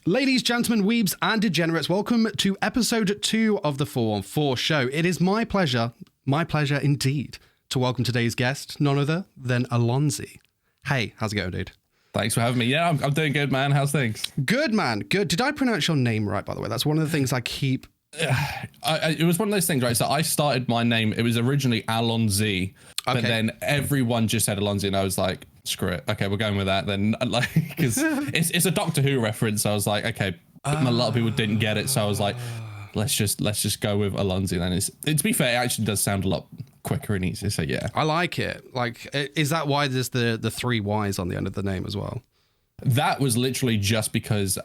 Ladies, gentlemen, weebs, and degenerates, welcome to episode 2 of the 414 show. It is my pleasure indeed, to welcome today's guest, none other than Allonsyyy. Hey, how's it going, dude? Thanks for having me. Yeah, I'm doing good, man. How's things? Good, man. Good. Did I pronounce your name right, by the way? That's one of the things I keep... It was one of those things, right? So I started my name, it was originally Allonsyyy, but then everyone just said Allonsyyy, and I was like, screw it. Okay, we're going with that then. Like, because it's a Doctor Who reference. So I was like, okay, a lot of people didn't get it. So I was like, let's just go with Allonsyyy. Then to be fair, it actually does sound a lot quicker and easier. So yeah, I like it. Like, is that why there's the 3 Y's on the end of the name as well? That was literally just because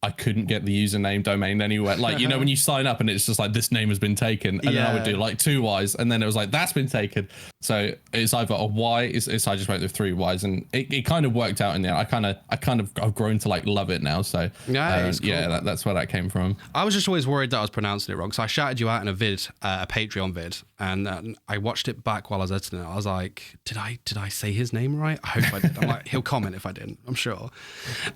I couldn't get the username domain anywhere. Like, you know, when you sign up and it's just like, this name has been taken, and then I would do like 2 Y's, and then it was like, that's been taken. So it's either a Y, it's I just went with 3 Y's, and it kind of worked out in there. I've grown to like love it now. So yeah, cool. That's where that came from. I was just always worried that I was pronouncing it wrong. So I shouted you out in a Patreon vid, and I watched it back while I was editing it. I was like, did I say his name right? I hope I did. I'm like, he'll comment if I didn't, I'm sure.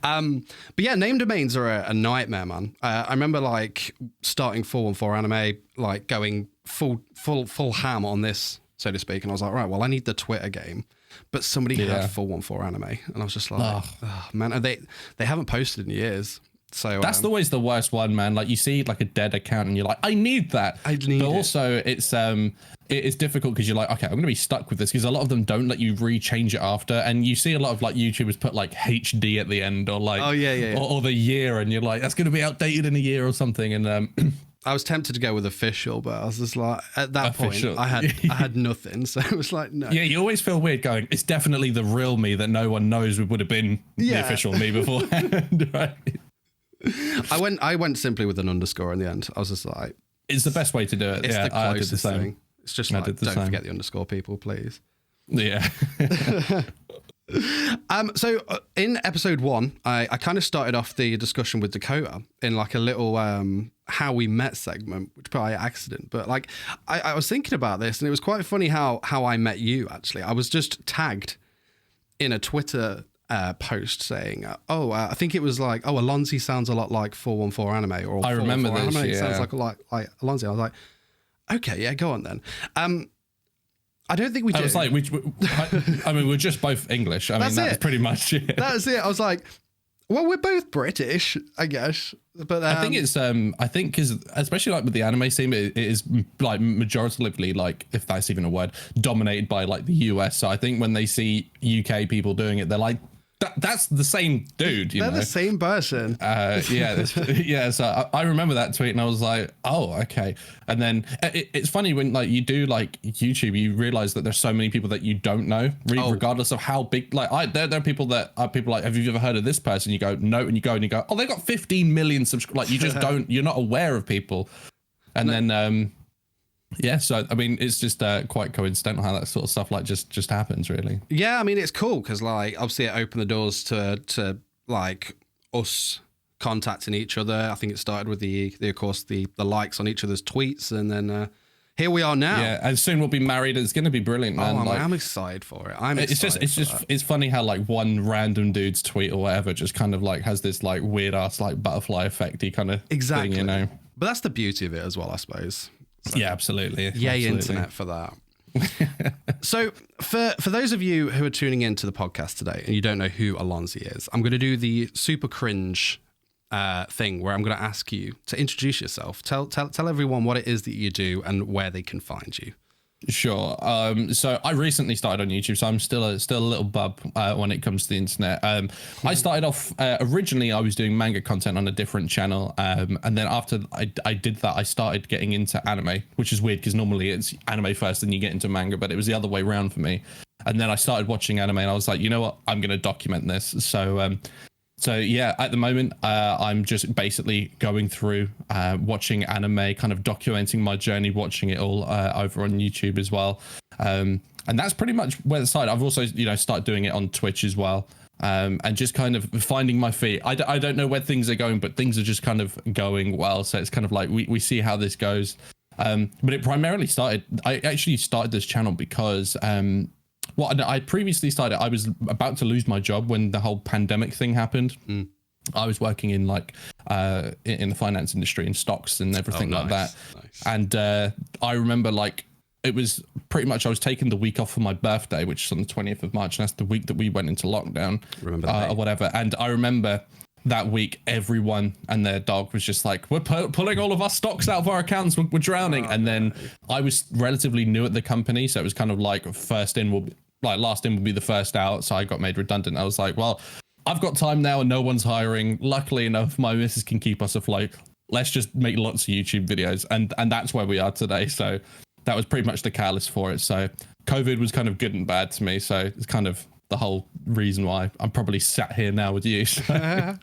But yeah, name domains are a nightmare, man. I remember like starting 414 anime, like going full ham on this, so to speak, and I was like, right, well, I need the Twitter game, but somebody had 414 anime, and I was just like, oh man, and they haven't posted in years. So that's always the worst one, man. Like, you see like a dead account and you're like, I need that. But also it's difficult because you're like, okay, I'm gonna be stuck with this, because a lot of them don't let you rechange it after, and you see a lot of like YouTubers put like HD at the end, or like or the year, and you're like, that's gonna be outdated in a year or something. And I was tempted to go with official, but I was just like, at that point I had nothing, so it was like, no. Yeah, you always feel weird going, it's definitely the real me that no one knows would have been the official me beforehand. Right? I went simply with an underscore in the end. I was just like, it's the best way to do it. It's the closest thing. It's just like, don't same. forget the underscore, people, please. Yeah. So in episode 1, I kind of started off the discussion with Dakota in like a little how we met segment, which by accident. But like I was thinking about this, and it was quite funny how I met you. Actually, I was just tagged in a Twitter post saying, I think it was like, Allonsyyy sounds a lot like 414 anime, or I remember this. Anime sounds like Allonsyyy. I was like, okay, yeah, go on then. I don't think we did. I was like, I mean, we're just both English. I mean, that's pretty much it. That's it. I was like, well, we're both British, I guess. But I think it's, because especially like with the anime scene, it is like majoritively, like, if that's even a word, dominated by like the US. So I think when they see UK people doing it, they're like, that's the same dude, you know? They're the same person. So I remember that tweet, and I was like, oh, okay. And then it's funny when like you do like YouTube, you realize that there's so many people that you don't know, regardless of how big. Like there are people that are people like, have you ever heard of this person? You go, no, and you go, oh, they got 15 million subscribers. Like, you just you're not aware of people. And then so I mean, it's just quite coincidental how that sort of stuff like just happens, really. Yeah, I mean, it's cool because like obviously it opened the doors to like us contacting each other. I think it started with the of course the likes on each other's tweets, and then here we are now. Yeah, and soon we'll be married. It's going to be brilliant, man. Oh, like, I'm excited for it. It's funny how like one random dude's tweet or whatever just kind of like has this like weird ass like butterfly effecty kind of thing, you know. But that's the beauty of it as well, I suppose. So, yeah, absolutely. Yay, internet for that. So for those of you who are tuning into the podcast today and you don't know who Allonsyyy is, I'm going to do the super cringe thing where I'm going to ask you to introduce yourself. Tell everyone what it is that you do and where they can find you. Sure. So I recently started on YouTube, so I'm still a little bub when it comes to the internet. I started off originally I was doing manga content on a different channel, and then after I did that, I started getting into anime, which is weird because normally it's anime first, then you get into manga, but it was the other way around for me. And then I started watching anime, and I was like, you know what, I'm going to document this. So yeah, at the moment, I'm just basically going through watching anime, kind of documenting my journey, watching it all over on YouTube as well. And that's pretty much where it started. I've also, started doing it on Twitch as well, and just kind of finding my feet. I don't know where things are going, but things are just kind of going well. So it's kind of like we see how this goes. But it primarily started, I actually started this channel because I previously started, I was about to lose my job when the whole pandemic thing happened. I was working in like in the finance industry, in stocks and everything like that. Nice. And I remember like it was pretty much I was taking the week off for my birthday, which is on the 20th of March, and that's the week that we went into lockdown, or whatever. And I remember that week, everyone and their dog was just like, we're pulling all of our stocks out of our accounts, we're drowning. And then I was relatively new at the company, so it was kind of like last in will be the first out. So I got made redundant. I was like, well, I've got time now and no one's hiring. Luckily enough, my missus can keep us afloat. Let's just make lots of YouTube videos. And that's where we are today. So that was pretty much the catalyst for it. So COVID was kind of good and bad to me. So it's kind of the whole reason why I'm probably sat here now with you. So.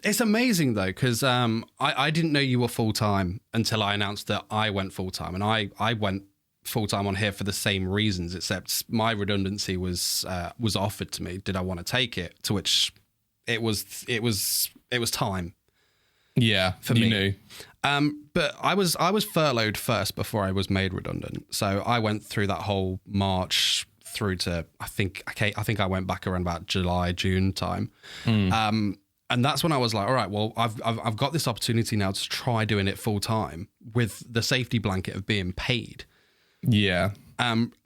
It's amazing though, because I didn't know you were full-time until I announced that I went full-time, and I went full-time on here for the same reasons, except my redundancy was offered to me. Did I want to take it? To which it was time. Yeah, for me. Knew. But I was furloughed first before I was made redundant. So I went through that whole March through to I think I went back around about July, June time. And that's when I was like, all right, well, I've got this opportunity now to try doing it full time with the safety blanket of being paid. Yeah.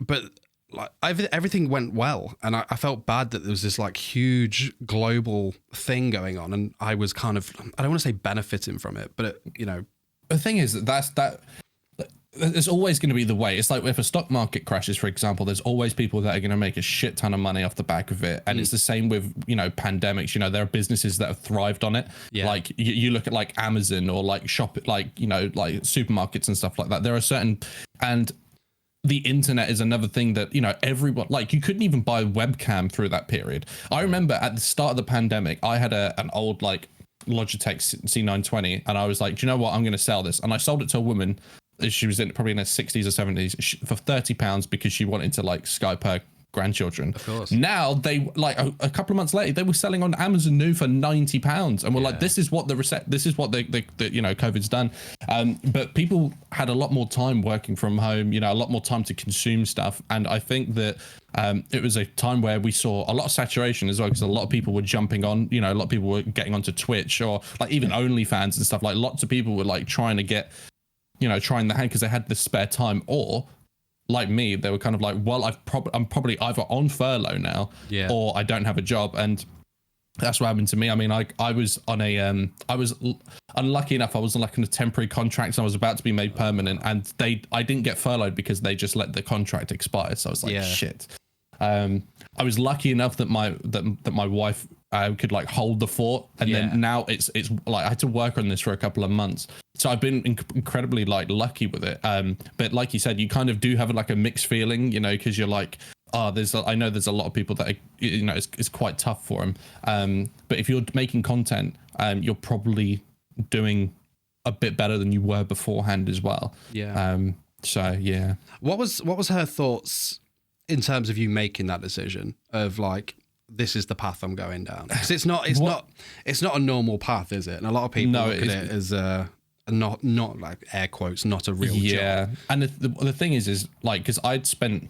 But like everything went well, and I felt bad that there was this like huge global thing going on, and I was kind of, I don't want to say benefiting from it, but the thing is that there's always going to be the way. It's like if a stock market crashes, for example, there's always people that are going to make a shit ton of money off the back of it. And it's the same with, pandemics. There are businesses that have thrived on it. Yeah. Like you look at like Amazon or like like supermarkets and stuff like that. There are certain, and the internet is another thing that, everyone, like you couldn't even buy a webcam through that period. I remember at the start of the pandemic, I had an old like Logitech C920, and I was like, do you know what? I'm going to sell this. And I sold it to a woman. She was probably in her 60s or 70s for £30 because she wanted to like Skype her grandchildren. Of course. Now they like a couple of months later they were selling on Amazon New for £90, and we're like, this is what the COVID's done. But people had a lot more time working from home, a lot more time to consume stuff, and I think that it was a time where we saw a lot of saturation as well, because a lot of people were jumping on, a lot of people were getting onto Twitch or like even OnlyFans and stuff. Like lots of people were like trying to get, trying the hand because they had the spare time, or like me, they were kind of like, well, I'm probably either on furlough now, or I don't have a job. And that's what happened to me. I mean, I was on I was unlucky enough. I was like on a temporary contract, so I was about to be made permanent, and I didn't get furloughed because they just let the contract expire. So I was like, shit. I was lucky enough that my wife could like hold the fort, and then now it's like I had to work on this for a couple of months. So I've been incredibly like lucky with it. But like you said, you kind of do have like a mixed feeling, because you're like, I know there's a lot of people that it's quite tough for them. But if you're making content, you're probably doing a bit better than you were beforehand as well. Yeah. So yeah. What was her thoughts in terms of you making that decision of like, this is the path I'm going down? Because it's not a normal path, is it? And a lot of people look at it as not like air quotes, not a real job. Yeah. And the thing is like, because I'd spent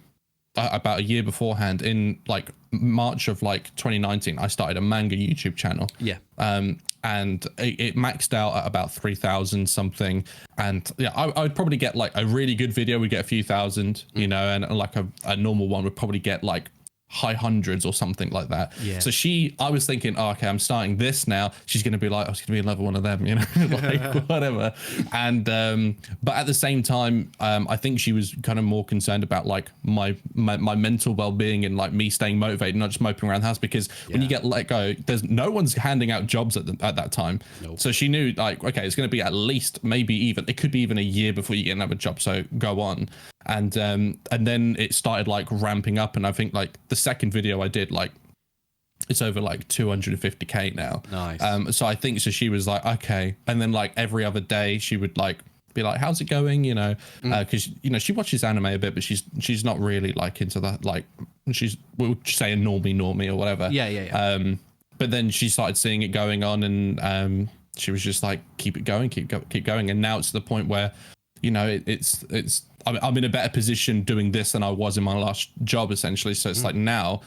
about a year beforehand, in like March of like 2019, I started a manga YouTube channel. Yeah. And it maxed out at about 3,000 something. And I would probably get like a really good video would get a few thousand, and like a normal one would probably get like high hundreds or something like that. Yeah. So I was thinking, okay, I'm starting this now. She's going to be like, I was going to be another one of them, like whatever. And, but at the same time, I think she was kind of more concerned about like my mental well-being and like me staying motivated, not just moping around the house, because when you get let go, there's no one's handing out jobs at that time. Nope. So she knew like, okay, it's going to be at least, maybe even, it could be even a year before you get another job. So go on. And then it started like ramping up, and I think like the second video I did, like it's over like 250k now. Nice. So I think she was like, okay. And then like every other day she would like be like, how's it going? Because she watches anime a bit, but she's not really like into that. Like we'll say a normie or whatever. Yeah. But then she started seeing it going on, and she was just like, keep it going, keep going. And now it's to the point where I'm in a better position doing this than I was in my last job, essentially. So it's like now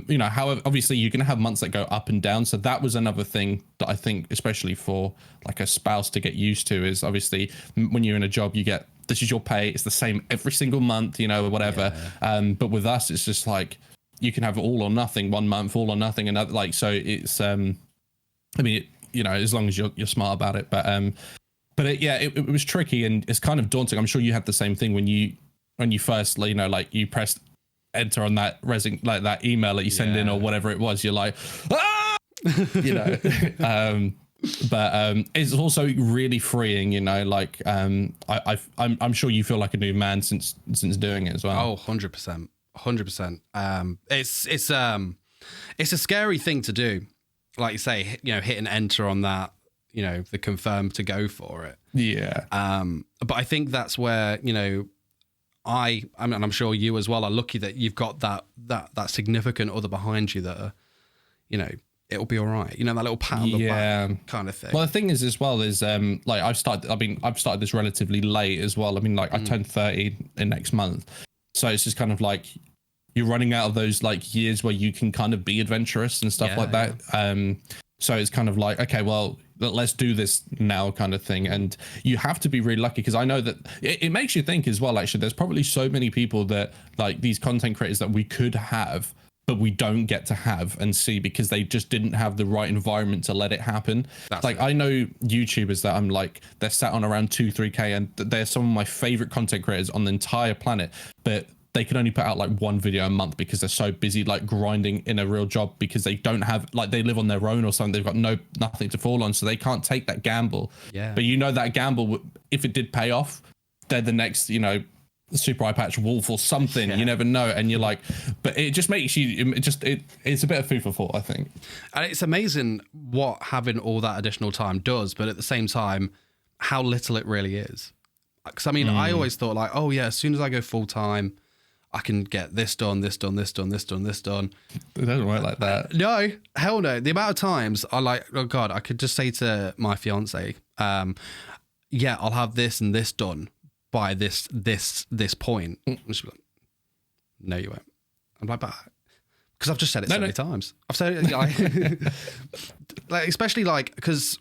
You know, however, obviously you're going to have months that go up and down. So that was another thing that I think, especially for like a spouse to get used to, is obviously when you're in a job, you get, this is your pay. It's the same every single month, you know, or whatever. But with us, it's just like, you can have all or nothing one month, all or nothing another. Like, so it's, I mean, you know, as long as you're smart about it. But it was tricky, and it's kind of daunting. I'm sure you had the same thing when you first, you know, like you pressed enter on that like that email that you send in or whatever it was. You're like, ah! You know. But it's also really freeing, you know. Like I'm sure you feel like a new man since doing it as well. Oh, 100%. 100%. It's a scary thing to do. Like you say, you know, hit and enter on that, you know, the confirm to go for it. Yeah. But I think that's where, you know, I mean, I'm sure you as well are lucky that you've got that significant other behind you that are, you know, it'll be all right. You know, that little pat on the back kind of thing. Well, the thing is as well is like I've started this relatively late as well. I mean, like I turned 30 in next month. So it's just kind of like you're running out of those like years where you can kind of be adventurous and stuff like that. So it's kind of like, okay, well, let's do this now kind of thing. And you have to be really lucky, because I know that it makes you think as well, actually, there's probably so many people that like these content creators that we could have, but we don't get to have and see because they just didn't have the right environment to let it happen. I know YouTubers that I'm like, they're sat on around 2-3K, and they're some of my favorite content creators on the entire planet, but they can only put out like one video a month because they're so busy like grinding in a real job, because they don't have, like, they live on their own or something. They've got nothing to fall on, so they can't take that gamble. But you know, that gamble, if it did pay off, they're the next, you know, super eye patch wolf or something. You never know. And you're like, but it just makes you, it's a bit of food for thought, I think. And it's amazing what having all that additional time does, but at the same time, how little it really is. Because I mean, I always thought like, oh yeah, as soon as I go full time, I can get this done, this done, this done, this done, this done. It doesn't work like that. No, hell no. The amount of times I like, oh God, I could just say to my fiance, yeah, I'll have this and this done by this point. And she'll be like, no, you won't. I'm like, but because I've just said it so many times. I've said it, like, especially like, because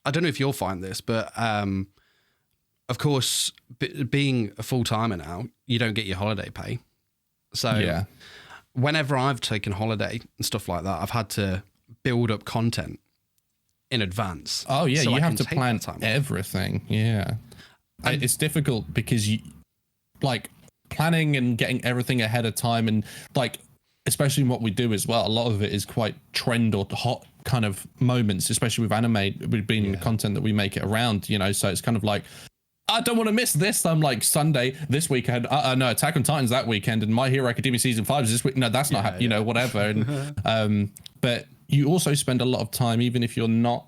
I don't know if you'll find this, but of course, being a full-timer now, you don't get your holiday pay. So whenever I've taken holiday and stuff like that, I've had to build up content in advance. Oh yeah, so you I have to can plan everything. Yeah. And it's difficult because you like planning and getting everything ahead of time, and like, especially what we do as well, a lot of it is quite trend or hot kind of moments, especially with anime, with being the content that we make it around, you know. So it's kind of like, I don't want to miss this. I'm like, Sunday this weekend. No, Attack on Titan's that weekend, and My Hero Academia season 5 is this week. No, that's not, you know, whatever. And but you also spend a lot of time, even if you're not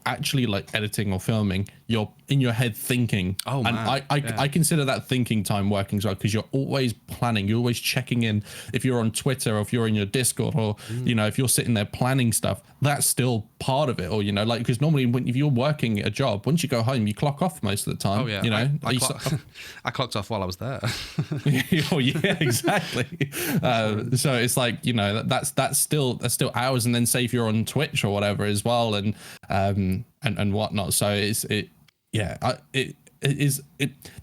actually like editing or filming, you're in your head thinking. Oh man. And I consider that thinking time working as well, because you're always planning, you're always checking in. If you're on Twitter, or if you're in your Discord, or you know, if you're sitting there planning stuff, that's still part of it. Or, you know, like, because normally if you're working a job, once you go home, you clock off most of the time. Oh yeah, you know, I clocked off while I was there. Oh yeah, exactly. So it's like, you know, that's still hours. And then say if you're on Twitch or whatever as well, and whatnot. So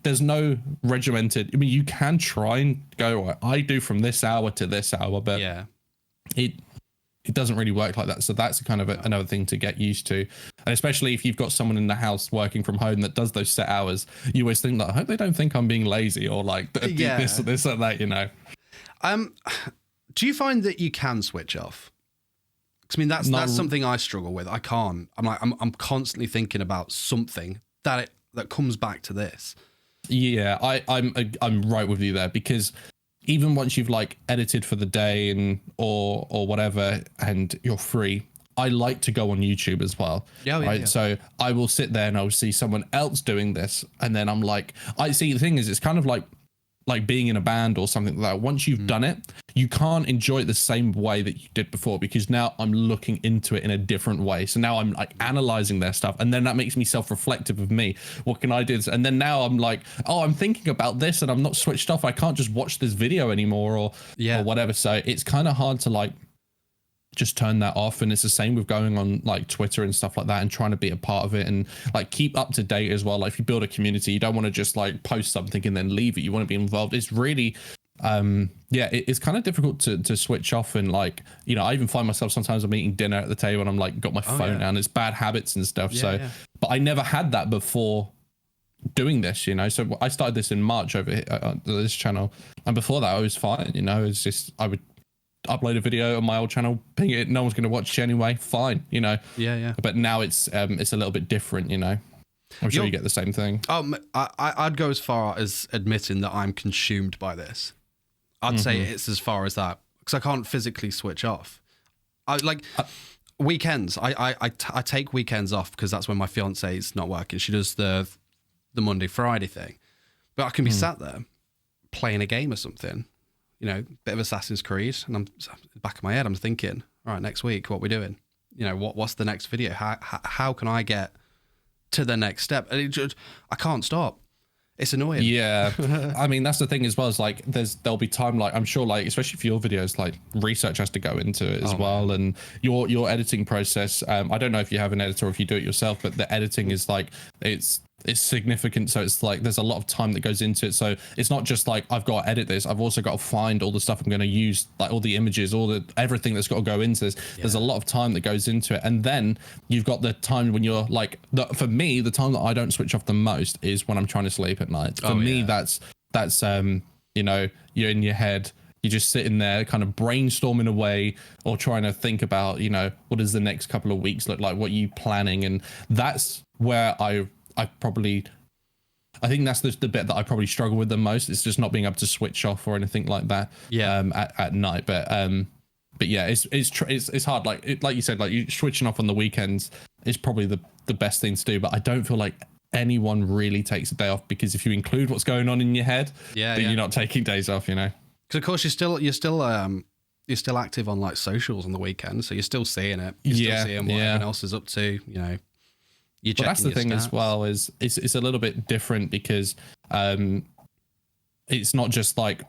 there's no regimented. I mean, you can try and go, I do from this hour to this hour, but it doesn't really work like that. So that's kind of another thing to get used to. And especially if you've got someone in the house working from home that does those set hours, you always think, like, I hope they don't think I'm being lazy, or like this or that, you know. Do you find that you can switch off? I mean, that's something I struggle with. I can't. I'm like, I'm constantly thinking about something that comes back to this. Yeah, I'm right with you there, because even once you've like edited for the day and or whatever, and you're free, I like to go on YouTube as well. Right? So I will sit there and I'll see someone else doing this, and then I'm like, I see, the thing is, it's kind of like, like being in a band or something like that, once you've done it, you can't enjoy it the same way that you did before, because now I'm looking into it in a different way. So now I'm like analyzing their stuff, and then that makes me self-reflective of me. What can I do? And then now I'm like, oh, I'm thinking about this and I'm not switched off. I can't just watch this video anymore or whatever. So it's kind of hard to like just turn that off. And it's the same with going on like Twitter and stuff like that and trying to be a part of it and like keep up to date as well. Like if you build a community, you don't want to just like post something and then leave it. You want to be involved. It's really it's kind of difficult to switch off. And like, you know, I even find myself sometimes I'm eating dinner at the table and I'm like got my phone down. It's bad habits and stuff. But I never had that before doing this, you know. So I started this in March over here, this channel, and before that I was fine, you know. It's just I would upload a video on my old channel, ping it, no one's going to watch it anyway, fine, you know. But now it's a little bit different, you know. I'm sure you get the same thing. I'd go as far as admitting that I'm consumed by this. I'd say it's as far as that, because I can't physically switch off. I like weekends. I take weekends off because that's when my fiance's not working. She does the Monday Friday thing, but I can be sat there playing a game or something, you know, bit of Assassin's Creed, and I'm back of my head, I'm thinking, all right, next week, what we doing? You know, what's the next video? How can I get to the next step? And I can't stop. It's annoying. Yeah. I mean, that's the thing as well, is like there'll be time, like I'm sure, like especially for your videos, like research has to go into it as well. And your editing process, I don't know if you have an editor or if you do it yourself, but the editing is like it's significant. So it's like there's a lot of time that goes into it. So it's not just like I've got to edit this, I've also got to find all the stuff I'm going to use, like all the images, everything that's got to go into this. There's a lot of time that goes into it. And then you've got the time when you're like, for me, the time that I don't switch off the most is when I'm trying to sleep at night. For me, that's you know, you're in your head, you're just sitting there kind of brainstorming away or trying to think about, you know, what does the next couple of weeks look like? What are you planning? And that's where I think that's the bit that I probably struggle with the most. It's just not being able to switch off or anything like that at night. But yeah, it's hard. Like you said, like you switching off on the weekends is probably the best thing to do. But I don't feel like anyone really takes a day off, because if you include what's going on in your head, then you're not taking days off, you know. Because of course you're still active on like socials on the weekend, so you're still seeing it. You're still seeing what everyone else is up to, you know. But that's the thing stats as well, is it's a little bit different because it's not just like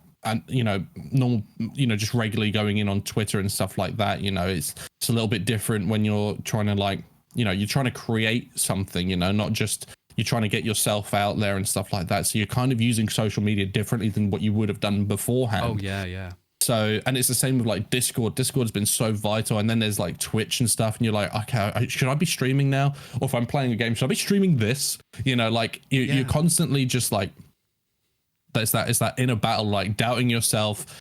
you know, normal, you know, just regularly going in on Twitter and stuff like that. You know, it's a little bit different when you're trying to, like, you know, you're trying to create something, you know, not just you're trying to get yourself out there and stuff like that. So you're kind of using social media differently than what you would have done beforehand. Oh yeah. So, and it's the same with like Discord. Discord's been so vital. And then there's like Twitch and stuff. And you're like, okay, should I be streaming now? Or if I'm playing a game, should I be streaming this? You know, like you're constantly just like, it's that inner battle, like doubting yourself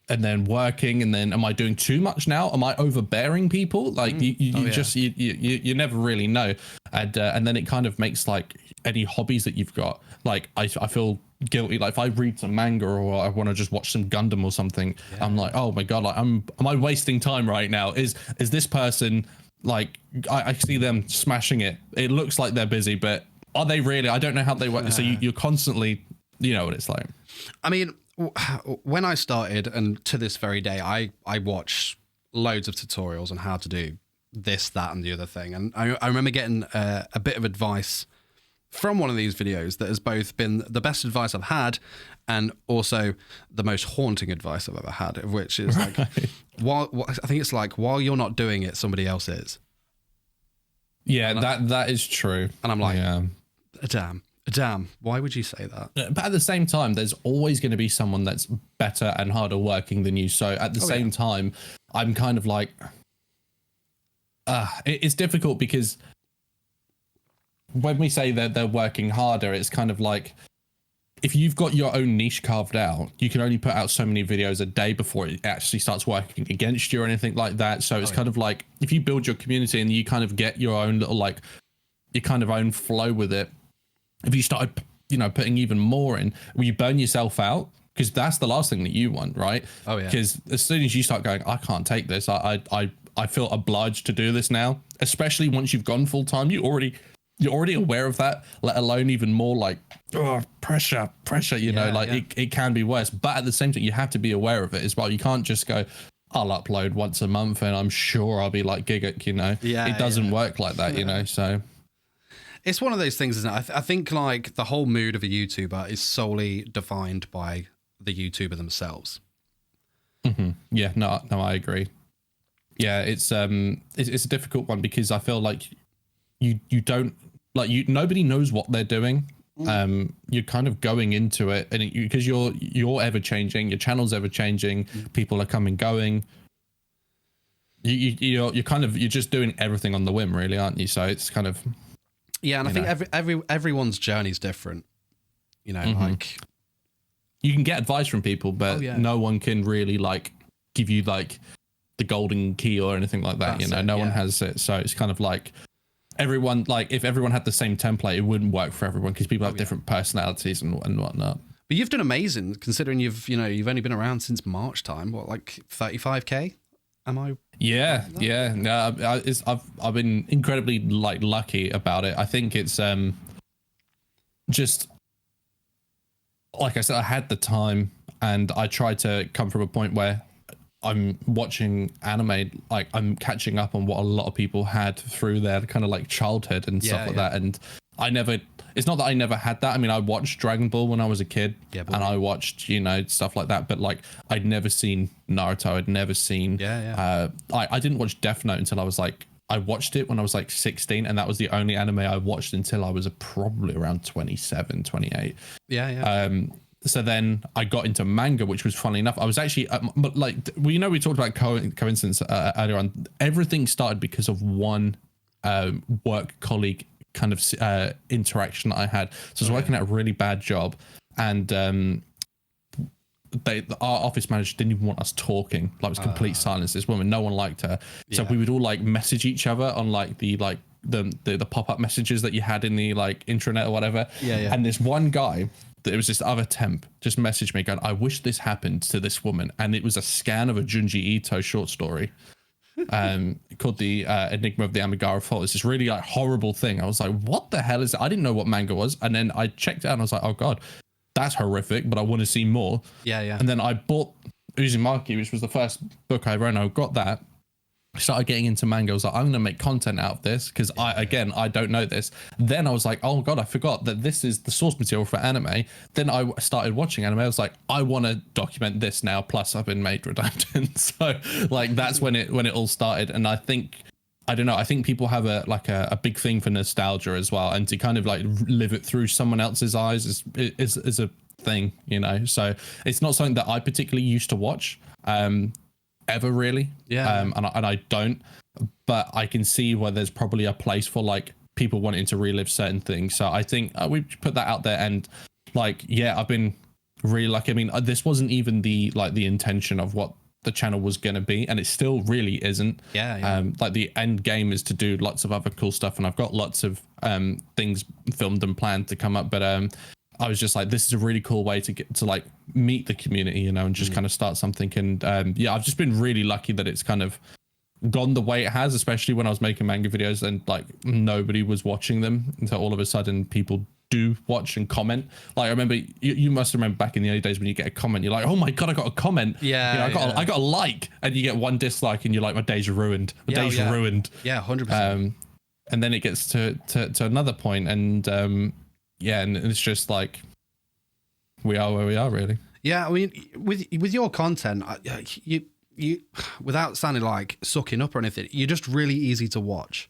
and then working. And then am I doing too much now? Am I overbearing people? Like you never really know. And then it kind of makes like any hobbies that you've got, like I feel guilty. Like if I read some manga or I want to just watch some Gundam or something, I'm like, oh my god, like am I wasting time right now? Is this person, like I see them smashing it, it looks like they're busy, but are they really? I don't know how they work. So you're constantly, you know what it's like. I mean, when I started, and to this very day, I watch loads of tutorials on how to do this, that, and the other thing. And I remember getting a bit of advice from one of these videos that has both been the best advice I've had and also the most haunting advice I've ever had, which is like, I think it's like, while you're not doing it, somebody else is. Yeah, that is true. And I'm like, damn, why would you say that? But at the same time, there's always going to be someone that's better and harder working than you. So at the same time, I'm kind of like, it's difficult because when we say that they're working harder, it's kind of like, if you've got your own niche carved out, you can only put out so many videos a day before it actually starts working against you or anything like that. So it's kind of like, if you build your community and you kind of get your own little, like, your kind of own flow with it, if you started, you know, putting even more in, will you burn yourself out? Because that's the last thing that you want, right? Oh yeah. Because as soon as you start going, I can't take this, I feel obliged to do this now, especially once you've gone full time, you already you're already aware of that, let alone even more like pressure, you know, like it can be worse. But at the same time, you have to be aware of it as well. You can't just go, I'll upload once a month and I'm sure I'll be like Gigguk, you know. It doesn't work like that, you know. So it's one of those things, isn't it? I think like the whole mood of a YouTuber is solely defined by the YouTuber themselves. Yeah, no, I agree. Yeah, it's a difficult one because I feel like you don't like nobody knows what they're doing. You're kind of going into it, and because you're ever changing, your channel's ever changing, people are coming going. You're just doing everything on the whim, really, aren't you? So it's kind of and I think everyone's journey is different. You know, like you can get advice from people, but no one can really like give you like the golden key or anything like that. That's no one has it, so it's kind of like. Everyone, like if everyone had the same template, it wouldn't work for everyone because people have different personalities and whatnot. But you've done amazing considering you've only been around since March time. What, like 35K? Am I? Yeah. No, I've been incredibly like lucky about it. I think it's just like I said, I had the time and I tried to come from a point where I'm watching anime, like I'm catching up on what a lot of people had through their kind of like childhood and stuff like that. And it's not that I never had that. I mean, I watched Dragon Ball when I was a kid and I watched, stuff like that. But like, I'd never seen Naruto. I'd never seen, I didn't watch Death Note until I watched it when I was like 16. And that was the only anime I watched until I was probably around 27, 28. So then I got into manga, which was funny enough. I was actually, we talked about coincidence earlier on. Everything started because of one work colleague kind of interaction that I had. So I was working at a really bad job, and our office manager didn't even want us talking. Like, it was complete silence. This woman, no one liked her. So we would all like message each other on like the pop-up messages that you had in the like intranet or whatever. And this one guy. It was this other temp just messaged me going, I wish this happened to this woman. And it was a scan of a Junji Ito short story called The Enigma of the Amigara Fault. It's this really like horrible thing. I was like, what the hell is it? I didn't know what manga was. And then I checked it out and I was like, oh God, that's horrific, but I want to see more. And then I bought Uzumaki, which was the first book I read. I got that. I started getting into manga. I was like, I'm going to make content out of this because I don't know this. Then I was like, oh God, I forgot that this is the source material for anime. Then I started watching anime. I was like, I want to document this now. Plus I've been made redundant. So like, that's when it all started. And I think people have a big thing for nostalgia as well. And to kind of like live it through someone else's eyes is a thing, so it's not something that I particularly used to watch. Ever really, and I don't, but I can see where there's probably a place for like people wanting to relive certain things. So I think we put that out there, and like, I've been really lucky. I mean, this wasn't even the intention of what the channel was going to be, and it still really isn't. Like the end game is to do lots of other cool stuff, and I've got lots of things filmed and planned to come up, but I was just like, this is a really cool way to get to like meet the community, and just kind of start something. And I've just been really lucky that it's kind of gone the way it has, especially when I was making manga videos and like nobody was watching them until all of a sudden people do watch and comment. Like, I remember you must remember back in the early days when you get a comment, you're like, oh my God, I got a comment. I got a like, and you get one dislike and you're like, my days are ruined. My days are ruined. 100%. And then it gets to another point, and and it's just like we are where we are, really. I mean, with your content, you without sounding like sucking up or anything, you're just really easy to watch.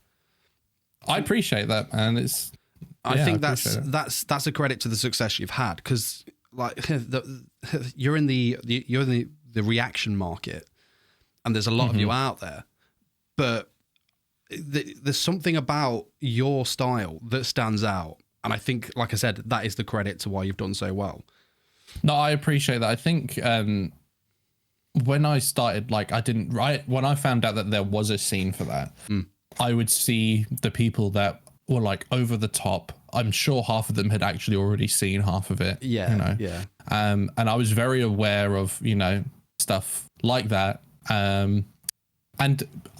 I appreciate that, and I think that's a credit to the success you've had, because like you're in the reaction market, and there's a lot of you out there, but there's something about your style that stands out. And I think, like I said, that is the credit to why you've done so well. No, I appreciate that. I think when I started, like, when I found out that there was a scene for that, I would see the people that were like over the top. I'm sure half of them had actually already seen half of it. And I was very aware of, stuff like that. And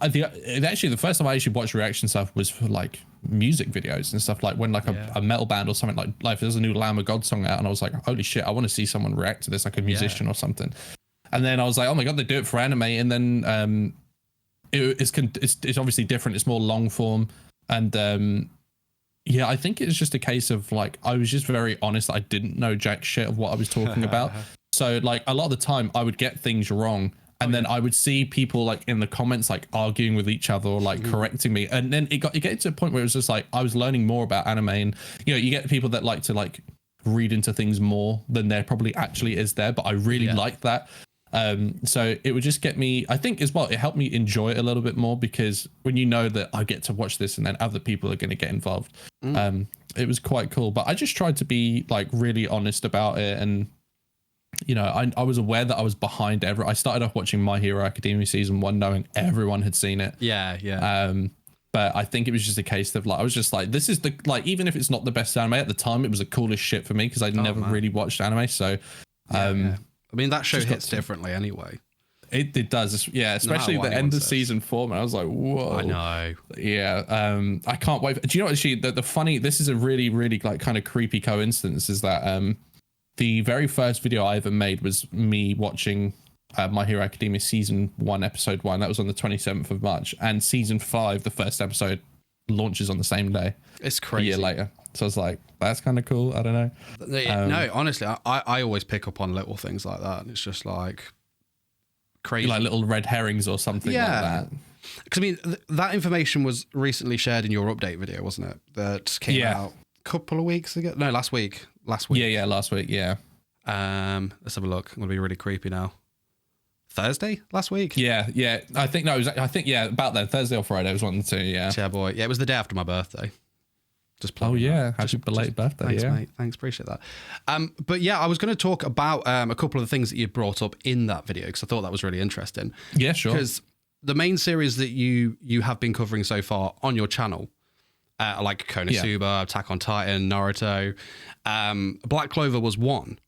actually, the first time I actually watched reaction stuff was for like music videos and stuff, like when like a metal band or something like if there's a new Lamb of God song out and I was like, holy shit, I want to see someone react to this, like a musician or something. And then I was like, oh my god, they do it for anime. And then it's obviously different, it's more long form. And yeah, I think it's just a case of like I was just very honest that I didn't know jack shit of what I was talking about. So like a lot of the time I would get things wrong, and then I would see people like in the comments like arguing with each other or like correcting me, and then it get to a point where it was just like I was learning more about anime. And you know, you get people that like to like read into things more than there probably actually is there, but I really like that. So it would just get me, I think as well, it helped me enjoy it a little bit more, because when you know that I get to watch this and then other people are going to get involved, it was quite cool. But I just tried to be like really honest about it. And you know, I was aware that I was behind I started off watching My Hero Academia season 1 knowing everyone had seen it. But I think it was just a case of like I was just like, this is the, like, even if it's not the best anime at the time, it was the coolest shit for me because I'd never really watched anime. So I mean, that show hits differently anyway. It does, yeah. Especially the end of season 4, man. I was like, whoa. I know. Yeah. I can't wait. Do you know actually the funny? This is a really like kind of creepy coincidence. Is that the very first video I ever made was me watching My Hero Academia season 1, episode 1. That was on the 27th of March, and season 5, the first episode, launches on the same day. It's crazy. A year later. So I was like, that's kind of cool. I don't know. No, honestly, I always pick up on little things like that. It's just like crazy. Like little red herrings or something like that. Because I mean, that information was recently shared in your update video, wasn't it? That came out a couple of weeks ago. No, last week. Yeah, last week, yeah. Let's have a look. I'm going to be really creepy now. Thursday last week? Yeah. I think about that. Thursday or Friday was one of the two, yeah. Boy. Yeah, it was the day after my birthday. Happy belated birthday. Thanks, mate. Thanks, appreciate that. But yeah, I was going to talk about a couple of the things that you brought up in that video because I thought that was really interesting. Yeah, sure. Because the main series that you have been covering so far on your channel, like Konosuba, Attack on Titan, Naruto, Black Clover was one.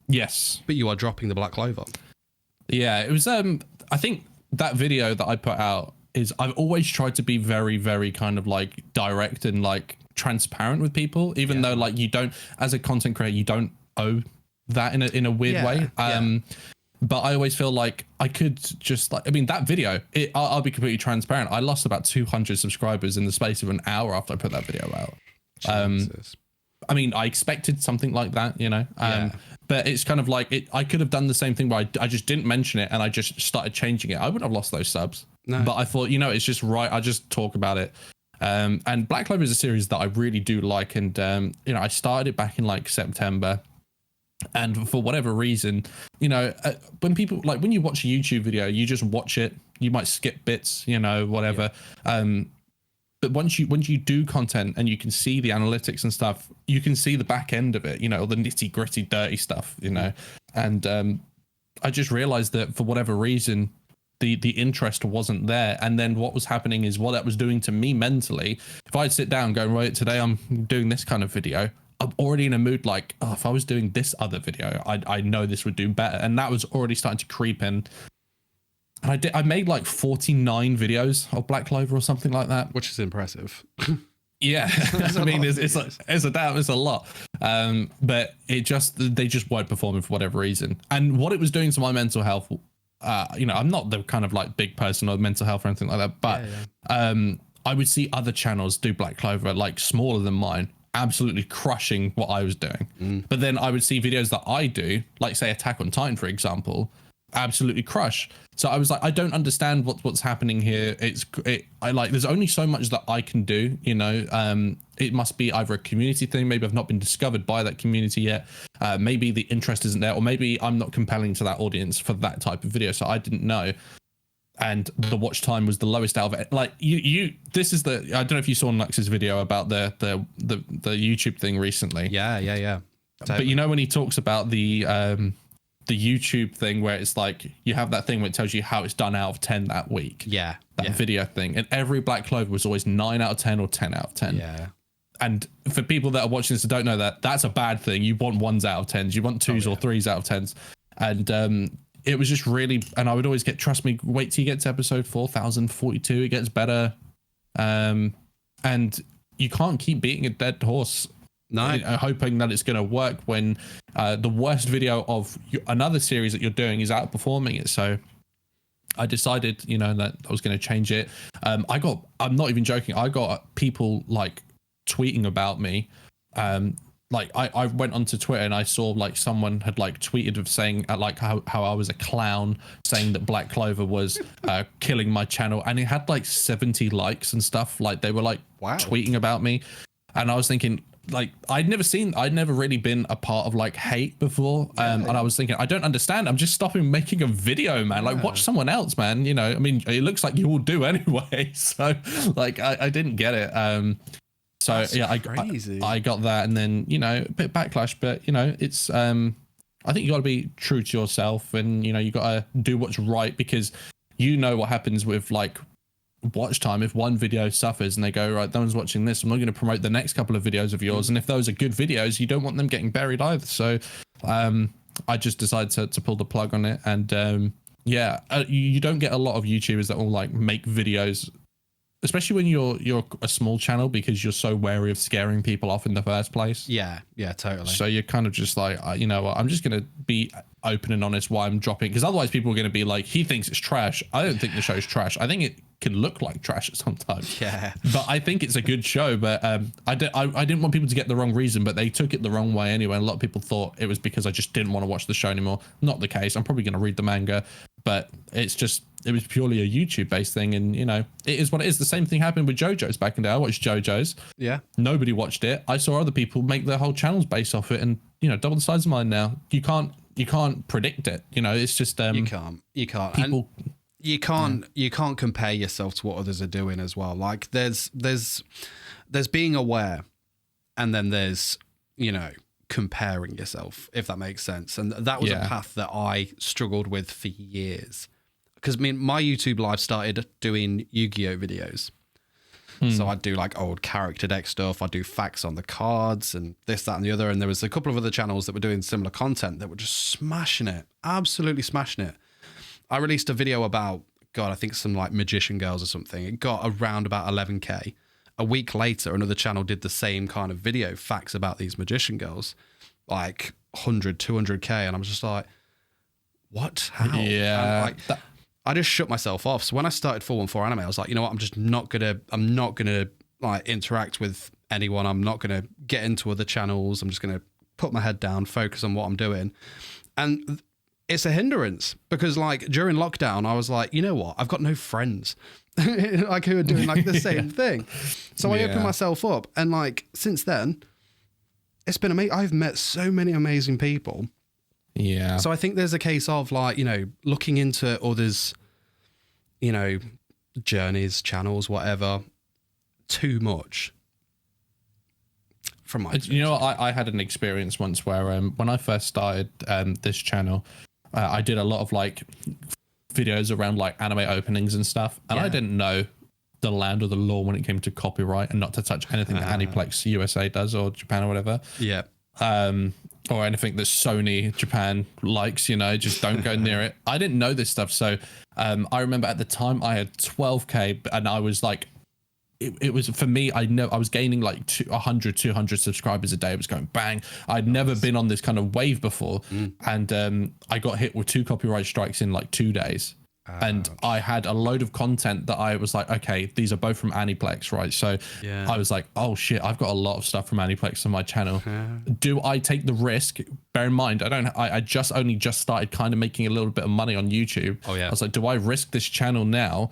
Yes, but you are dropping the Black Clover. Yeah, it was. I think that video that I put out is I've always tried to be very, very kind of like direct and like transparent with people, even though like you don't, as a content creator, you don't owe that in a weird way. But I always feel like I could just like, I mean, that video, I'll be completely transparent. I lost about 200 subscribers in the space of an hour after I put that video out. I mean, I expected something like that, you know, but it's kind of like I could have done the same thing, but I just didn't mention it and I just started changing it. I wouldn't have lost those subs, but I thought, you know, it's just right. I just talk about it. And Black Clover is a series that I really do like. And, you know, I started it back in like September. And for whatever reason, you know, when people like when you watch a YouTube video, you just watch it. You might skip bits, you know, whatever. But once you do content and you can see the analytics and stuff, you can see the back end of it, you know, the nitty gritty, dirty stuff, you know. And I just realized that for whatever reason, the interest wasn't there. And then what was happening is what that was doing to me mentally. If I'd sit down and go, right, today I'm doing this kind of video, I'm already in a mood like, oh, if I was doing this other video, I know this would do better. And that was already starting to creep in. And I made like 49 videos of Black Clover or something like that, which is impressive. Yeah, I mean, it's a lot. But they just weren't performing for whatever reason. And what it was doing to my mental health, you know, I'm not the kind of like big person with mental health or anything like that, but I would see other channels do Black Clover like smaller than mine, absolutely crushing what I was doing. But then I would see videos that I do, like say Attack on Titan, for example, absolutely crush. So I was like, I don't understand what's happening here. There's only so much that I can do, you know. It must be either a community thing, maybe I've not been discovered by that community yet, maybe the interest isn't there, or maybe I'm not compelling to that audience for that type of video. So I didn't know. And the watch time was the lowest out of it. Like this is I don't know if you saw Nux's video about the YouTube thing recently. Yeah. Totally. But you know when he talks about the YouTube thing where it's like you have that thing where it tells you how it's done out of 10 that week. Yeah. That video thing. And every Black Clover was always 9 out of 10 or 10 out of 10. Yeah. And for people that are watching this and don't know that, that's a bad thing. You want 1s out of 10s. You want 2s or 3s out of 10s. And it was just really, and I would always trust me, wait till you get to episode 4042, it gets better. And you can't keep beating a dead horse. No. Hoping that it's going to work when the worst video of another series that you're doing is outperforming it. So I decided, that I was going to change it. I'm not even joking. I got people like tweeting about me. I went onto Twitter and I saw like someone had like tweeted of saying like how I was a clown, saying that Black Clover was killing my channel, and it had like 70 likes and stuff. Like they were like tweeting about me, and I was thinking, like, I'd never really been a part of like hate before. And I was thinking, I don't understand. I'm just stopping making a video, man. Like, watch someone else, man. I mean, it looks like you all do anyway. So like, I didn't get it. So that's crazy. I got that, and then, a bit backlash, but it's, I think you got to be true to yourself, and, you got to do what's right, because what happens with like watch time. If one video suffers and they go, right, no one's watching this, I'm not going to promote the next couple of videos of yours. And if those are good videos, you don't want them getting buried either. So I just decided to pull the plug on it. And you don't get a lot of YouTubers that will like make videos, especially when you're a small channel, because you're so wary of scaring people off in the first place. Yeah, totally. So you're kind of just like, you know what, I'm just going to be open and honest why I'm dropping, because otherwise people are going to be like, he thinks it's trash. I don't think the show's trash. I think it can look like trash sometimes. Yeah. But I think it's a good show. But I didn't want people to get the wrong reason, but they took it the wrong way anyway. A lot of people thought it was because I just didn't want to watch the show anymore. Not the case. I'm probably going to read the manga, but it was purely a YouTube based thing. And it is what it is. The same thing happened with JoJo's back in the day. I watched JoJo's. Yeah. Nobody watched it. I saw other people make their whole channels based off it, and double the size of mine now. You can't predict it. It's just you can't. People. And you can't compare yourself to what others are doing as well. Like there's being aware, and then there's comparing yourself, if that makes sense. And that was a path that I struggled with for years, because my YouTube live started doing Yu-Gi-Oh videos. So I'd do like old character deck stuff. I'd do facts on the cards and this, that, and the other. And there was a couple of other channels that were doing similar content that were just smashing it, absolutely smashing it. I released a video about, I think some like magician girls or something. It got around about 11K. A week later, another channel did the same kind of video, facts about these magician girls, like 100, 200K. And I was just like, what? How? Yeah. I just shut myself off. So when I started 414 Anime, I was like, you know what? I'm not gonna like interact with anyone. I'm not gonna get into other channels. I'm just gonna put my head down, focus on what I'm doing. And it's a hindrance, because like during lockdown, I was like, you know what? I've got no friends like who are doing like the same thing. So I opened myself up, and like since then, it's been amazing. I've met so many amazing people. Yeah. So I think there's a case of like, looking into others, journeys, channels, whatever, too much. From my experience. I had an experience once where when I first started this channel, I did a lot of like videos around like anime openings and stuff, and I didn't know the land or the law when it came to copyright, and not to touch anything that Aniplex USA does, or Japan or whatever. Yeah. Or anything that Sony Japan likes, just don't go near it. I didn't know this stuff. So I remember at the time I had 12K, and I was like, it was for me, I was gaining like 100, 200 subscribers a day. It was going bang. I'd never been on this kind of wave before. And I got hit with 2 copyright strikes in like 2 days. And I had a load of content that I was like, okay, these are both from Aniplex, right? So I was like, oh shit, I've got a lot of stuff from Aniplex on my channel. Do I take the risk? Bear in mind, I just started kind of making a little bit of money on YouTube. Oh yeah. I was like, do I risk this channel now?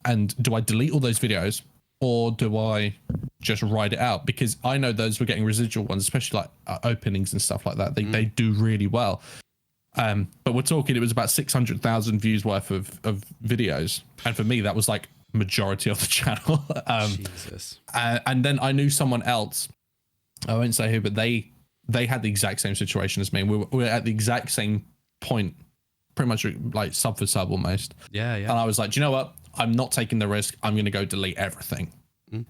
And do I delete all those videos, or do I just ride it out? Because I know those were getting residual ones, especially like openings and stuff like that. They do really well. But we're talking, it was about 600,000 views worth of videos. And for me, that was like majority of the channel. Jesus. And then I knew someone else, I won't say who, but they had the exact same situation as me. We were at the exact same point, pretty much like sub for sub almost. Yeah. And I was like, do you know what? I'm not taking the risk. I'm going to go delete everything.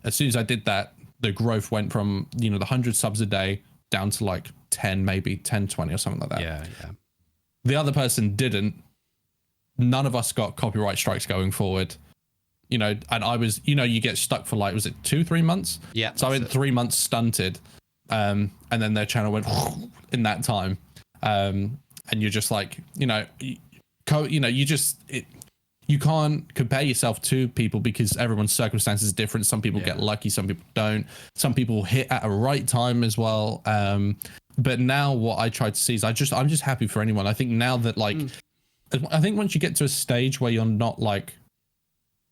As soon as I did that, the growth went from, the 100 subs a day down to like 10, maybe 10, 20 or something like that. Yeah. The other person didn't. None of us got copyright strikes going forward. you know, and I was, you know, you get stuck for like, was it 2-3 months? Yeah. So I went 3 months stunted. And then their channel went in that time. And you're just like, you know, you can't compare yourself to people because everyone's circumstances are different. Some people get lucky, some people don't. Some people hit at a right time as well. But now what I try to see is I'm just happy for anyone. I think now that like, I think once you get to a stage where you're not like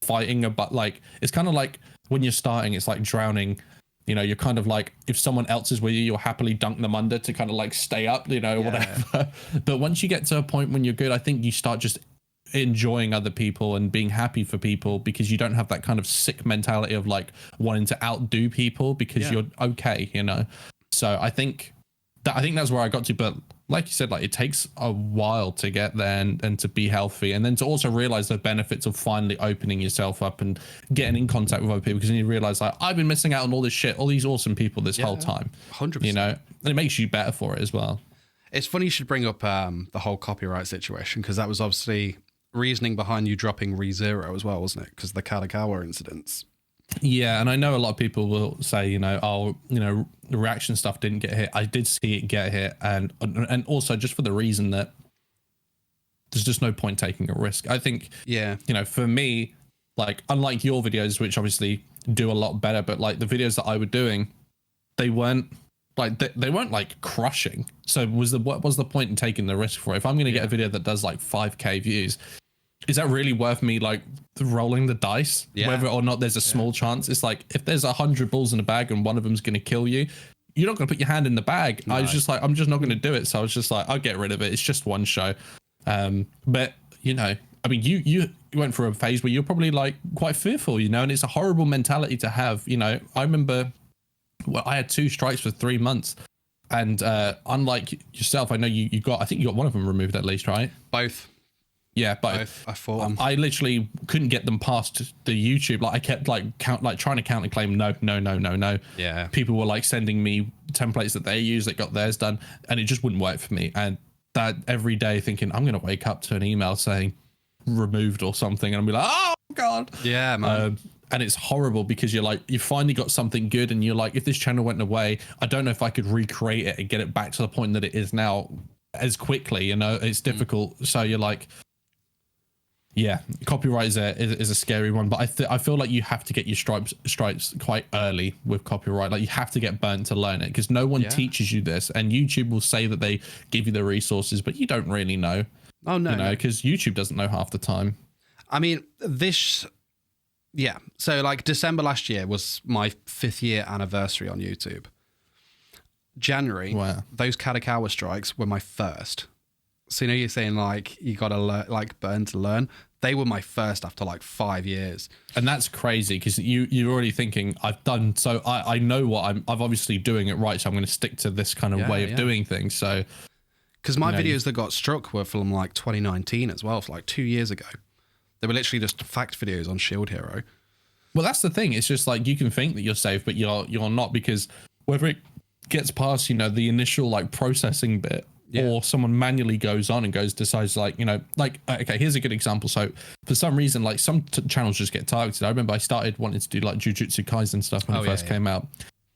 fighting about, like, it's kind of like when you're starting, it's like drowning. You know, you're kind of like, if someone else is with you, you'll happily dunk them under to kind of like stay up, you know, whatever. But once you get to a point when you're good, I think you start just enjoying other people and being happy for people because you don't have that kind of sick mentality of like wanting to outdo people because you're okay, you know. So I think that's where I got to. But like you said, like it takes a while to get there and to be healthy, and then to also realize the benefits of finally opening yourself up and getting in contact with other people, because then you realize like I've been missing out on all this shit, all these awesome people this whole time. 100%. You know, and it makes you better for it as well. It's funny you should bring up the whole copyright situation, because that was obviously reasoning behind you dropping ReZero as well, wasn't it? Because the Kadakawa incidents. Yeah, and I know a lot of people will say, you know, oh, you know, the reaction stuff didn't get hit. I did see it get hit, and also just for the reason that there's just no point taking a risk. I think, you know, for me, like, unlike your videos, which obviously do a lot better, but like the videos that I were doing, they weren't like they weren't like crushing. So what was the point in taking the risk for it? If I'm going to get a video that does like 5K views, is that really worth me like rolling the dice, whether or not there's a small chance? It's like, if there's 100 balls in a bag and one of them's going to kill you, you're not going to put your hand in the bag. No. I was just like, I'm just not going to do it. So I was just like, I'll get rid of it. It's just one show. But you know, I mean, you went through a phase where you're probably like quite fearful, you know, and it's a horrible mentality to have. You know, I remember, well, I had 2 strikes for 3 months. And unlike yourself, I know I think you got one of them removed at least, right? Both. Yeah, both. I fought them. I literally couldn't get them past the YouTube. Like I kept like trying to counter claim no. Yeah. People were like sending me templates that they use that got theirs done, and it just wouldn't work for me. And that every day thinking I'm gonna wake up to an email saying removed or something, and I'm be like, oh god. Yeah, man. And it's horrible because you're like, you finally got something good, and you're like, if this channel went away, I don't know if I could recreate it and get it back to the point that it is now as quickly. You know, it's difficult. So you're like. Yeah, copyright is a scary one, but I feel like you have to get your stripes quite early with copyright. Like you have to get burnt to learn it, because no one teaches you this, and YouTube will say that they give you the resources, but you don't really know. Oh no, you know, because YouTube doesn't know half the time. I mean, so like December last year was my 5th year anniversary on YouTube. January, those Kadakawa strikes were my first. So you know, you're saying like you gotta like burn to learn. They were my first after like 5 years, and that's crazy because you're already thinking I've done so. I know what I'm obviously doing it right, so I'm going to stick to this kind of way of doing things. So because my videos that got struck were from like 2019 as well, for like 2 years ago. They were literally just fact videos on Shield Hero. Well, that's the thing. It's just like you can think that you're safe, but you're not, because whether it gets past, you know, the initial like processing bit. Or someone manually goes on and decides like, you know, like, okay, here's a good example. So for some reason, like some channels just get targeted. I remember I started wanting to do like Jujutsu Kaisen stuff when it first came out.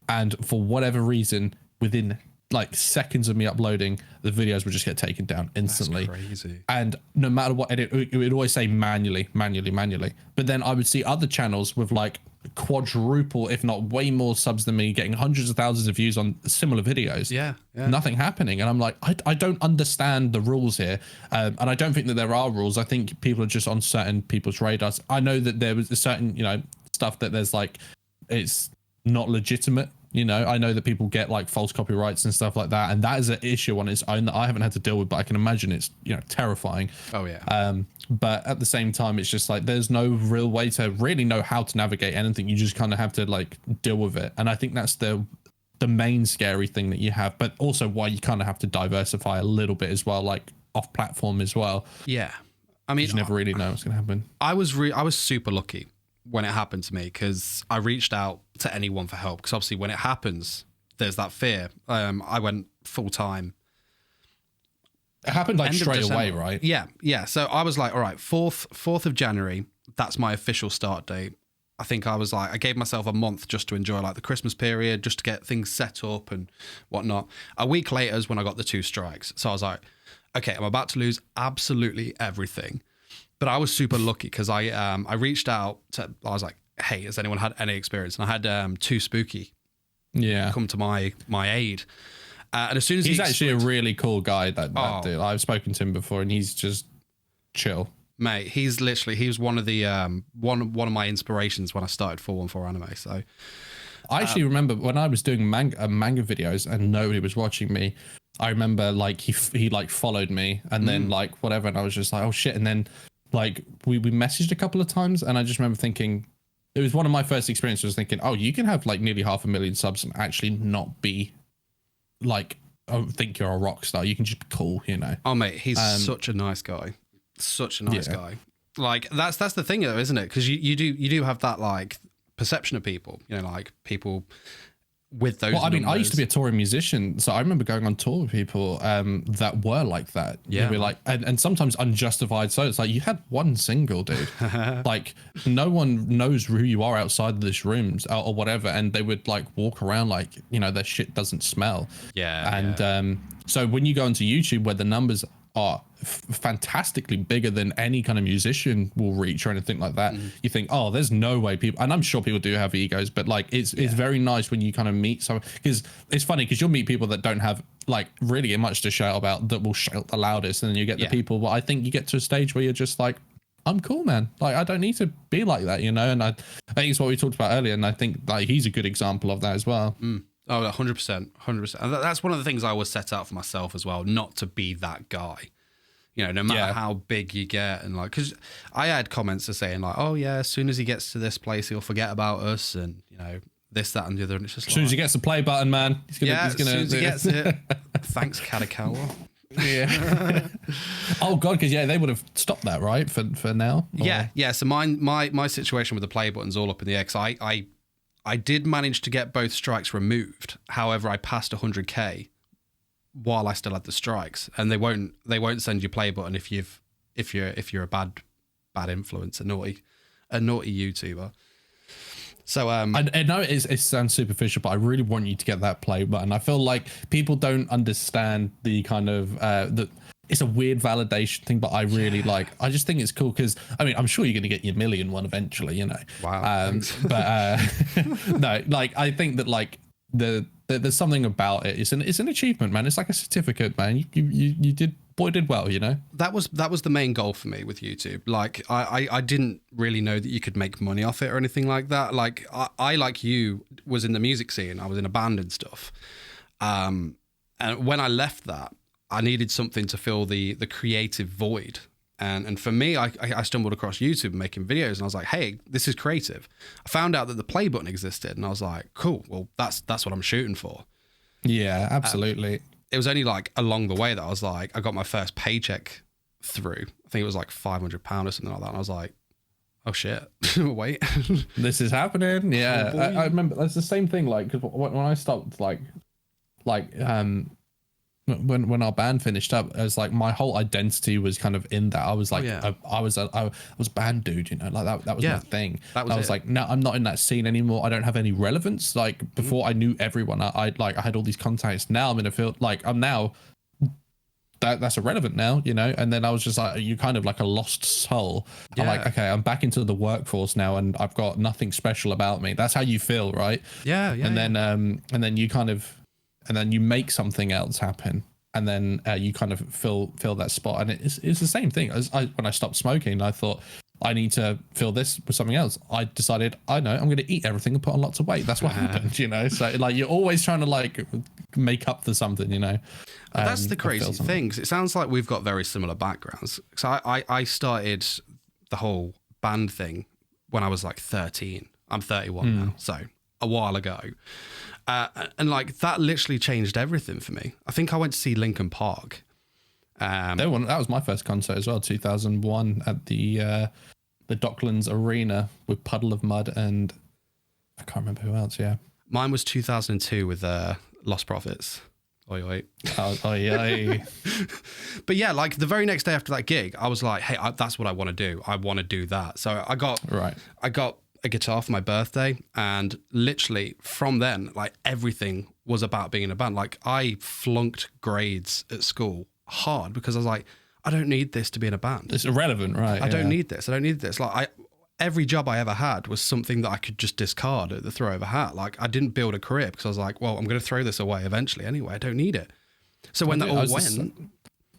And for whatever reason, within like seconds of me uploading, the videos would just get taken down instantly. That's crazy. And no matter what edit, it would always say manually. But then I would see other channels with like quadruple, if not way more subs than me, getting hundreds of thousands of views on similar videos. Yeah. Nothing happening. And I'm like, I don't understand the rules here. And I don't think that there are rules. I think people are just on certain people's radars. I know that there was a certain, you know, stuff that there's like, it's not legitimate. You know, I know that people get like false copyrights and stuff like that, and that is an issue on its own that I haven't had to deal with, but I can imagine it's, you know, terrifying. Oh yeah. But at the same time, it's just like there's no real way to really know how to navigate anything. You just kind of have to like deal with it, and I think that's the main scary thing that you have, but also why you kind of have to diversify a little bit as well, like off platform as well. Yeah, I mean, you never really know what's gonna happen. I was super lucky when it happened to me, because I reached out to anyone for help, because obviously when it happens there's that fear. I went full time. It happened like straight away, right? Yeah. So I was like, all right, 4th of January, that's my official start date. I think I was like, I gave myself a month just to enjoy like the Christmas period, just to get things set up and whatnot. A week later is when I got the 2 strikes. So I was like, okay, I'm about to lose absolutely everything. But I was super lucky because I reached out to, I was like, hey, has anyone had any experience? And I had Too Spooky come to my aid. And as soon as he's actually a really cool guy, that dude. I've spoken to him before and he's just chill. Mate, he was one of the one of my inspirations when I started 414 anime. So I actually remember when I was doing manga videos and nobody was watching me. I remember like he like followed me and then like whatever, and I was just like, oh shit. And then like we messaged a couple of times, and I just remember thinking, it was one of my first experiences thinking, oh, you can have like nearly 500,000 subs and actually not be like, oh, think you're a rock star. You can just be cool, you know. Oh mate, he's such a nice guy. Such a nice guy. Like that's the thing though, isn't it? Because you do have that like perception of people, you know, like people with those. Well, I mean, I used to be a touring musician, so I remember going on tour with people that were like that. Yeah, be like, and sometimes unjustified. So it's like you had one single, dude. Like no one knows who you are outside of this room or whatever, and they would like walk around like, you know, their shit doesn't smell. Yeah, and so when you go onto YouTube where the numbers are fantastically bigger than any kind of musician will reach or anything like that, you think, oh, there's no way people, and I'm sure people do have egos, but like it's very nice when you kind of meet someone, because it's funny because you'll meet people that don't have like really much to shout about, that will shout the loudest, and then you get the people, but I think you get to a stage where you're just like, I'm cool, man, like I don't need to be like that, you know. And I think it's what we talked about earlier, and I think like he's a good example of that as well. Oh, 100%. And that's one of the things I always set out for myself as well, not to be that guy. You know, no matter how big you get, and like, because I had comments to saying like, oh yeah, as soon as he gets to this place, he'll forget about us, and you know, this, that, and the other. And it's just as soon as he gets the play button, man, he's gonna, as soon as he gets it. Thanks, Kadakawa. Yeah. Oh god, because they would have stopped that, right? For now. Or? Yeah. So my situation with the play button's all up in the air. 'Cause I did manage to get both strikes removed. However, I passed 100K while I still had the strikes, and they won't send you play button if you're a bad influence, a naughty YouTuber. So I know it sounds superficial, but I really want you to get that play button. I feel like people don't understand the kind of it's a weird validation thing, but I really I just think it's cool because I mean, I'm sure you're going to get your million one eventually, you know. Wow. But no, like I think that like there's something about it. It's an achievement, man. It's like a certificate, man. You did well, you know. That was the main goal for me with YouTube. Like I didn't really know that you could make money off it or anything like that. Like I like you was in the music scene. I was in a band and stuff. And when I left that, I needed something to fill the creative void. And for me, I stumbled across YouTube making videos, and I was like, hey, this is creative. I found out that the play button existed, and I was like, cool, well, that's what I'm shooting for. Yeah, absolutely. It was only like along the way that I was like, I got my first paycheck through. I think it was like £500 or something like that. And I was like, oh shit, wait. This is happening. Yeah, Oh, I remember that's the same thing. Like, cause when I stopped, when our band finished up, it was like my whole identity was kind of in that. I was like, I was a band dude, you know, like that was my thing. I was like, no, I'm not in that scene anymore. I don't have any relevance. Like before I knew everyone, I had all these contacts. Now I'm in a field, like I'm now that's irrelevant now, you know. And then I was just like, you kind of like a lost soul. I'm like, okay, I'm back into the workforce now, and I've got nothing special about me. That's how you feel, right? Yeah. And then you kind of, and then you make something else happen, and then you kind of fill that spot. And it's the same thing as when I stopped smoking. I thought I need to fill this with something else. I decided, I'm going to eat everything and put on lots of weight. That's what happened, you know. So like you're always trying to like make up for something, you know. That's the crazy thing. 'Cause it sounds like we've got very similar backgrounds. So I started the whole band thing when I was like 13. I'm 31 now, so a while ago. And like that literally changed everything for me. I think I went to see Linkin Park. That was my first concert as well, 2001 at the Docklands Arena with Puddle of Mud and I can't remember who else. Yeah, mine was 2002 with Lost Prophets. Oi, oi. Oh yeah. But yeah, like the very next day after that gig, I was like, hey, that's what I want to do. I want to do that. So I got a guitar for my birthday, and literally from then, like everything was about being in a band. Like I flunked grades at school hard because I was like, I don't need this to be in a band. It's irrelevant, right? I don't need this. I don't need this. Like every job I ever had was something that I could just discard at the throw of a hat. Like I didn't build a career because I was like, well, I'm going to throw this away eventually anyway. I don't need it. So when that all went,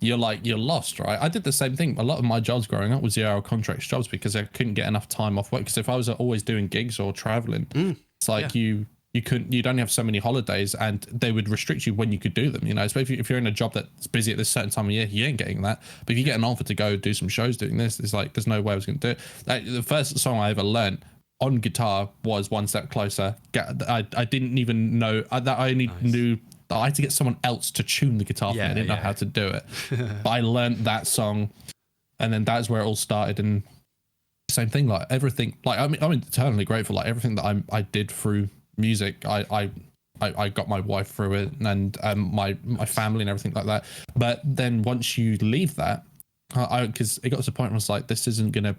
you're lost, right? I did the same thing. A lot of my jobs growing up was 0 hour contracts jobs because I couldn't get enough time off work. Because if I was always doing gigs or traveling, it's like you'd only have so many holidays, and they would restrict you when you could do them. You know, especially if you're in a job that's busy at this certain time of year, you ain't getting that. But if you get an offer to go do some shows doing this, it's like there's no way I was going to do it. The first song I ever learned on guitar was One Step Closer. I didn't even know that. I only knew that I had to get someone else to tune the guitar for me. I didn't know how to do it. But I learned that song, and then that's where it all started. And same thing, like everything, like I'm eternally grateful. Like everything that I did through music, I got my wife through it, and my family and everything like that. But then once you leave that, because it got to the point where I was like, this isn't gonna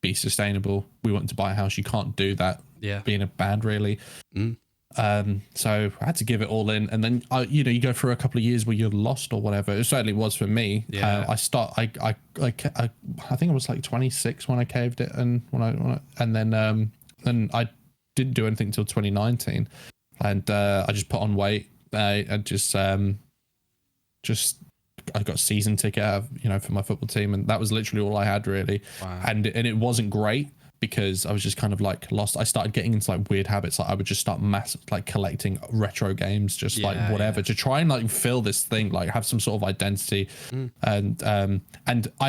be sustainable. We want to buy a house. You can't do that. Being a band, really. So I had to give it all in, and then you go through a couple of years where you're lost or whatever. It certainly was for me. I think I was like 26 when I caved it, and then I didn't do anything until 2019, and I just put on weight. I got a season ticket for my football team, and that was literally all I had, really. Wow. And it wasn't great because I was just kind of like lost. I started getting into like weird habits. Like I would just start collecting retro games, just like whatever, to try and like fill this thing, like have some sort of identity. And I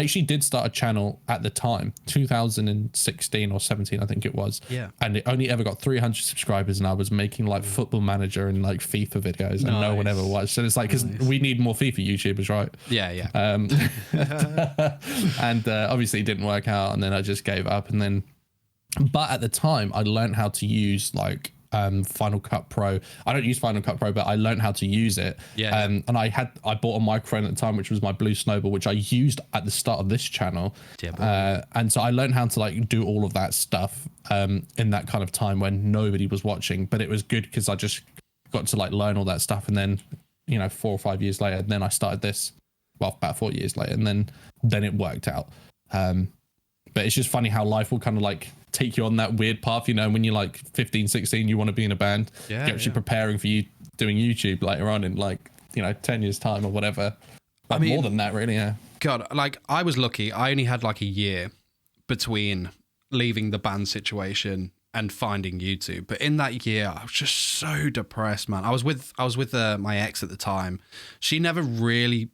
actually did start a channel at the time, 2016 or 17, I think it was. And it only ever got 300 subscribers, and I was making like Football Manager and like FIFA videos, and no one ever watched. So it's like, because we need more FIFA YouTubers, right? And obviously it didn't work out, and then I just gave up. And then, but at the time I learned how to use like Final Cut Pro. I don't use Final Cut Pro, but I learned how to use it. And I bought a microphone at the time, which was my Blue Snowball, which I used at the start of this channel. And so I learned how to like do all of that stuff in that kind of time when nobody was watching. But it was good because I just got to like learn all that stuff. And then 4 or 5 years later, then I started this. Well, about 4 years later, and then it worked out. But it's just funny how life will kind of like take you on that weird path, when you're like 15, 16, you want to be in a band. You're actually preparing for you doing YouTube later on in like, 10 years time or whatever. But more than that, really, God, like I was lucky. I only had like a year between leaving the band situation and finding YouTube. But in that year, I was just so depressed, man. I was with my ex at the time. She never really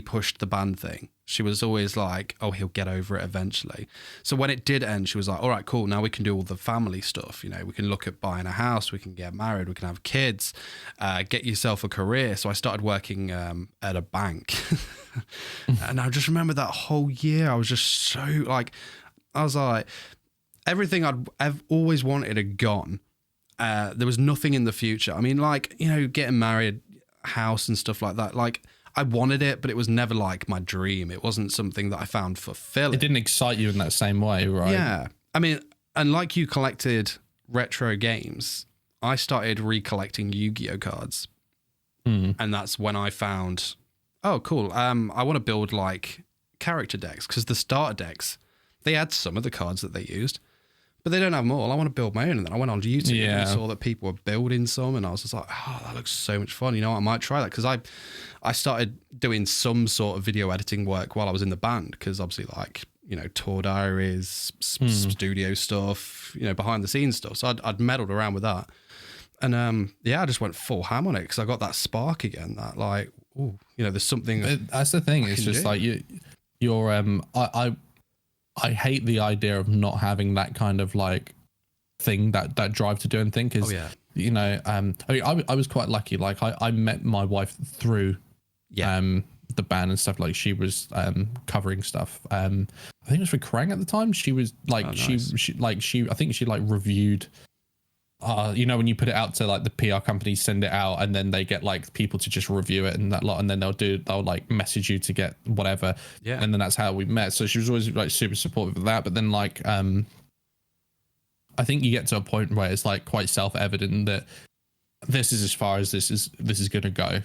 pushed the band thing. She was always like, oh, he'll get over it eventually. So when it did end, she was like, all right, cool. Now we can do all the family stuff. We can look at buying a house. We can get married. We can have kids, get yourself a career. So I started working at a bank. And I just remember that whole year, I was just so like, I was like, everything I've always wanted had gone. There was nothing in the future. I mean, like, getting married, house and stuff like that. Like, I wanted it, but it was never like my dream. It wasn't something that I found fulfilling. It didn't excite you in that same way, right? Yeah. I mean, and like you collected retro games, I started recollecting Yu-Gi-Oh cards. And that's when I found, oh, cool. I want to build like character decks, because the starter decks, they had some of the cards that they used, but they don't have them all. I want to build my own. And then I went on YouTube and saw that people were building some, and I was just like, oh, that looks so much fun. I might try that, because I started doing some sort of video editing work while I was in the band, because obviously like, tour diaries, studio stuff, behind the scenes stuff. So I'd meddled around with that. And I just went full ham on it, because I got that spark again, that like, oh, there's something. That's the thing. It's just like you're I hate the idea of not having that kind of like thing, that drive to do anything, because I was quite lucky. Like I met my wife through the band and stuff. Like she was covering stuff. I think it was for Krang at the time. She was like, she I think she like reviewed you know, when you put it out to like the PR companies, send it out, and then they get like people to just review it and that lot, and then they'll like message you to get whatever. Yeah. And then that's how we met. So she was always like super supportive of that. But then like, I think you get to a point where it's like quite self-evident that this is as far as this is going to go.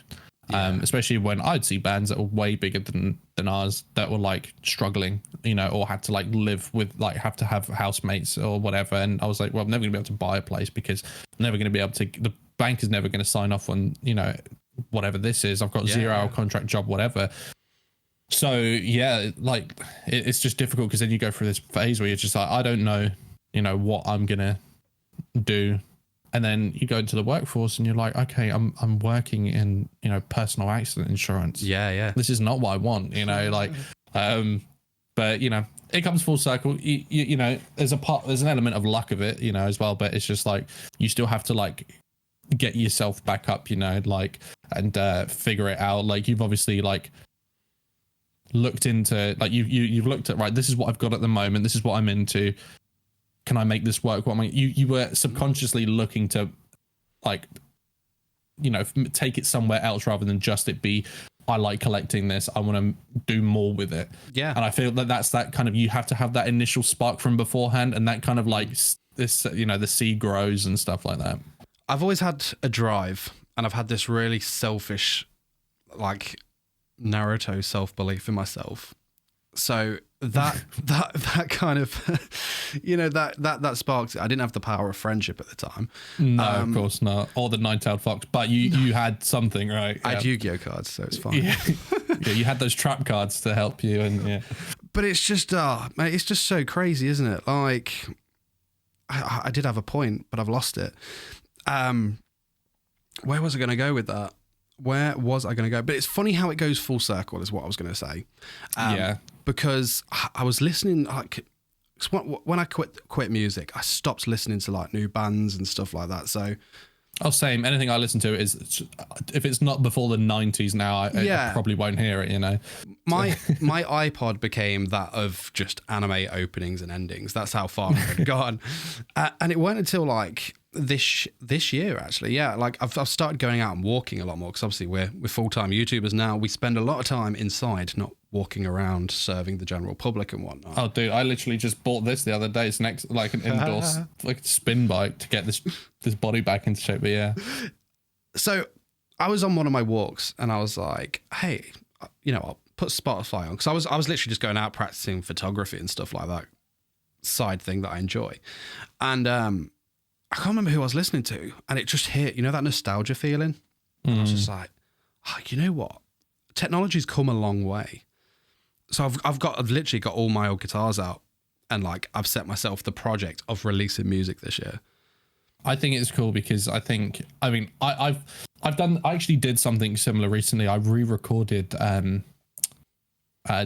Yeah. Especially when I'd see bands that were way bigger than ours that were like struggling, you know, or had to like live with like have to have housemates or whatever. And I was like, well, I'm never gonna be able to buy a place because I'm never gonna be able to, the bank is never gonna sign off on, you know, whatever this is. I've got 0-hour contract job, whatever. So yeah, like it's just difficult because then you go through this phase where you're just like, I don't know, you know, what I'm gonna do. And then you go into the workforce and you're like, okay, I'm working in, you know, personal accident insurance. Yeah. This is not what I want, you know, like, but you know, it comes full circle. You know, there's an element of luck of it, you know, as well, but it's just like, you still have to like get yourself back up, you know, like, and figure it out. Like you've obviously like looked into, like you've looked at, right, this is what I've got at the moment. This is what I'm into. Can I make this work? What am I? You were subconsciously looking to, like, you know, take it somewhere else rather than just it be, I like collecting this. I want to do more with it. Yeah. And I feel that that's that kind of, you have to have that initial spark from beforehand, and that kind of like this, you know, the seed grows and stuff like that. I've always had a drive, and I've had this really selfish, like, Naruto self-belief in myself. So that kind of, you know, that sparked it. I didn't have the power of friendship at the time. No, of course not. Or the nine-tailed fox, but you had something, right? I had Yu-Gi-Oh cards, so it's fine. Yeah. Yeah, you had those trap cards to help you, and yeah. But it's just, mate, it's just so crazy, isn't it? Like, I did have a point, but I've lost it. Where was I going to go with that? Where was I going to go? But it's funny how it goes full circle, is what I was going to say. Yeah. Because I was listening, like, when I quit music, I stopped listening to like new bands and stuff like that. So, same. Anything I listen to is, if it's not before the 90s now, I probably won't hear it, you know. My iPod became that of just anime openings and endings. That's how far it had gone. And it weren't until like this year, actually. Yeah, like I've started going out and walking a lot more, because obviously we're full-time YouTubers now. We spend a lot of time inside, not walking around serving the general public and whatnot. Oh, dude, I literally just bought this the other day. It's next, like an indoor like spin bike to get this body back into shape. But yeah. So I was on one of my walks and I was like, hey, you know, I'll put Spotify on, because I was literally just going out practicing photography and stuff like that, side thing that I enjoy. And I can't remember who I was listening to, and it just hit, you know, that nostalgia feeling. And I was just like, oh, you know what? Technology's come a long way. So I've literally got all my old guitars out, and like I've set myself the project of releasing music this year. I think it's cool because I actually did something similar recently. I re-recorded the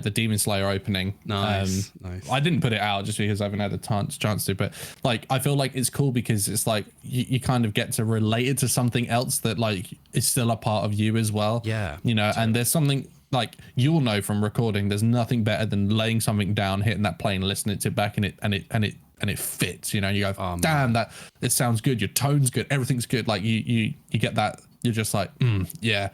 Demon Slayer opening. Nice. I didn't put it out just because I haven't had the chance to, but like I feel like it's cool because it's like you kind of get to relate it to something else that like is still a part of you as well. Yeah. You know, and there's something like you'll know from recording, there's nothing better than laying something down, hitting that play and listening to it back, and it fits, you know, you go, oh, damn, that it sounds good, your tone's good, everything's good. Like you get that, you're just like, yeah.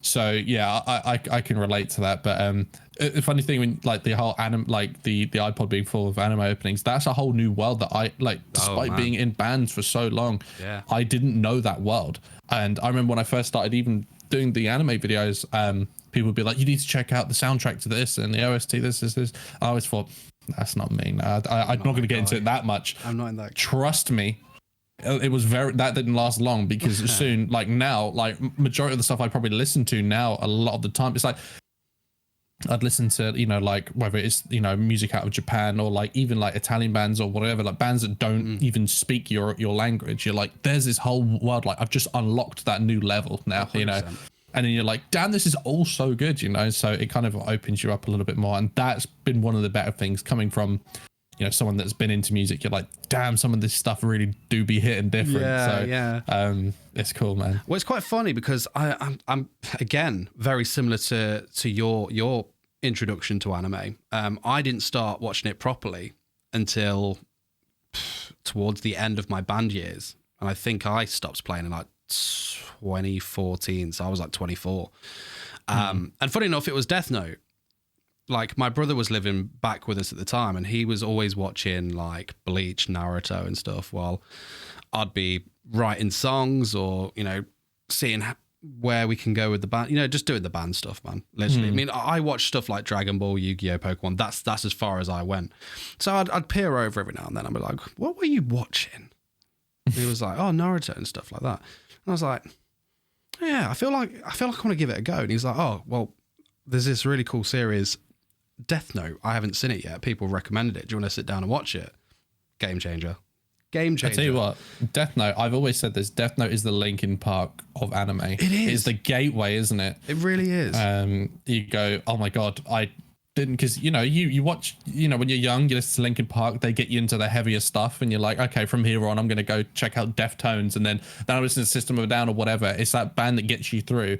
So yeah, I can relate to that. But a funny thing, when like the whole the iPod being full of anime openings, that's a whole new world that I like, despite being in bands for so long. Yeah, I didn't know that world. And I remember when I first started even doing the anime videos, people would be like, you need to check out the soundtrack to this and the OST, this. I always thought, that's not me. I'm not going to get into it that much. I'm not in that. Trust me. It was that didn't last long, because soon, like now, like majority of the stuff I probably listen to now, a lot of the time, it's like I'd listen to, you know, like whether it's, you know, music out of Japan or like even like Italian bands or whatever, like bands that don't even speak your language. You're like, there's this whole world, like I've just unlocked that new level now, 100%. You know, and then you're like, damn, this is all so good, you know. So it kind of opens you up a little bit more, and that's been one of the better things coming from, you know, someone that's been into music. You're like, damn, some of this stuff really do be hitting different. It's cool, man. Well, it's quite funny because I'm again very similar to your introduction to anime. I didn't start watching it properly until towards the end of my band years. And I think I stopped playing in like 2014. So I was like 24. And funny enough, it was Death Note. Like, my brother was living back with us at the time, and he was always watching like Bleach, Naruto and stuff, while I'd be writing songs or, you know, seeing where we can go with the band, you know, just doing the band stuff, man. Literally. I mean, I watched stuff like Dragon Ball, Yu-Gi-Oh, Pokemon. That's as far as I went. So I'd peer over every now and then. I'd be like, what were you watching? And he was like, oh, Naruto and stuff like that. And I was like, yeah, I feel like I want to give it a go. And he's like, oh, well, there's this really cool series, Death Note. I haven't seen it yet. People recommended it. Do you want to sit down and watch it? Game changer. Game changer. I tell you what, Death Note, I've always said this, Death Note is the Linkin Park of anime. It is. It's the gateway, isn't it? It really is. You go, oh my God, I didn't, because, you know, you watch, you know, when you're young, you listen to Linkin Park, they get you into the heavier stuff, and you're like, okay, from here on, I'm going to go check out Deftones, and then I listen to System of a Down or whatever. It's that band that gets you through.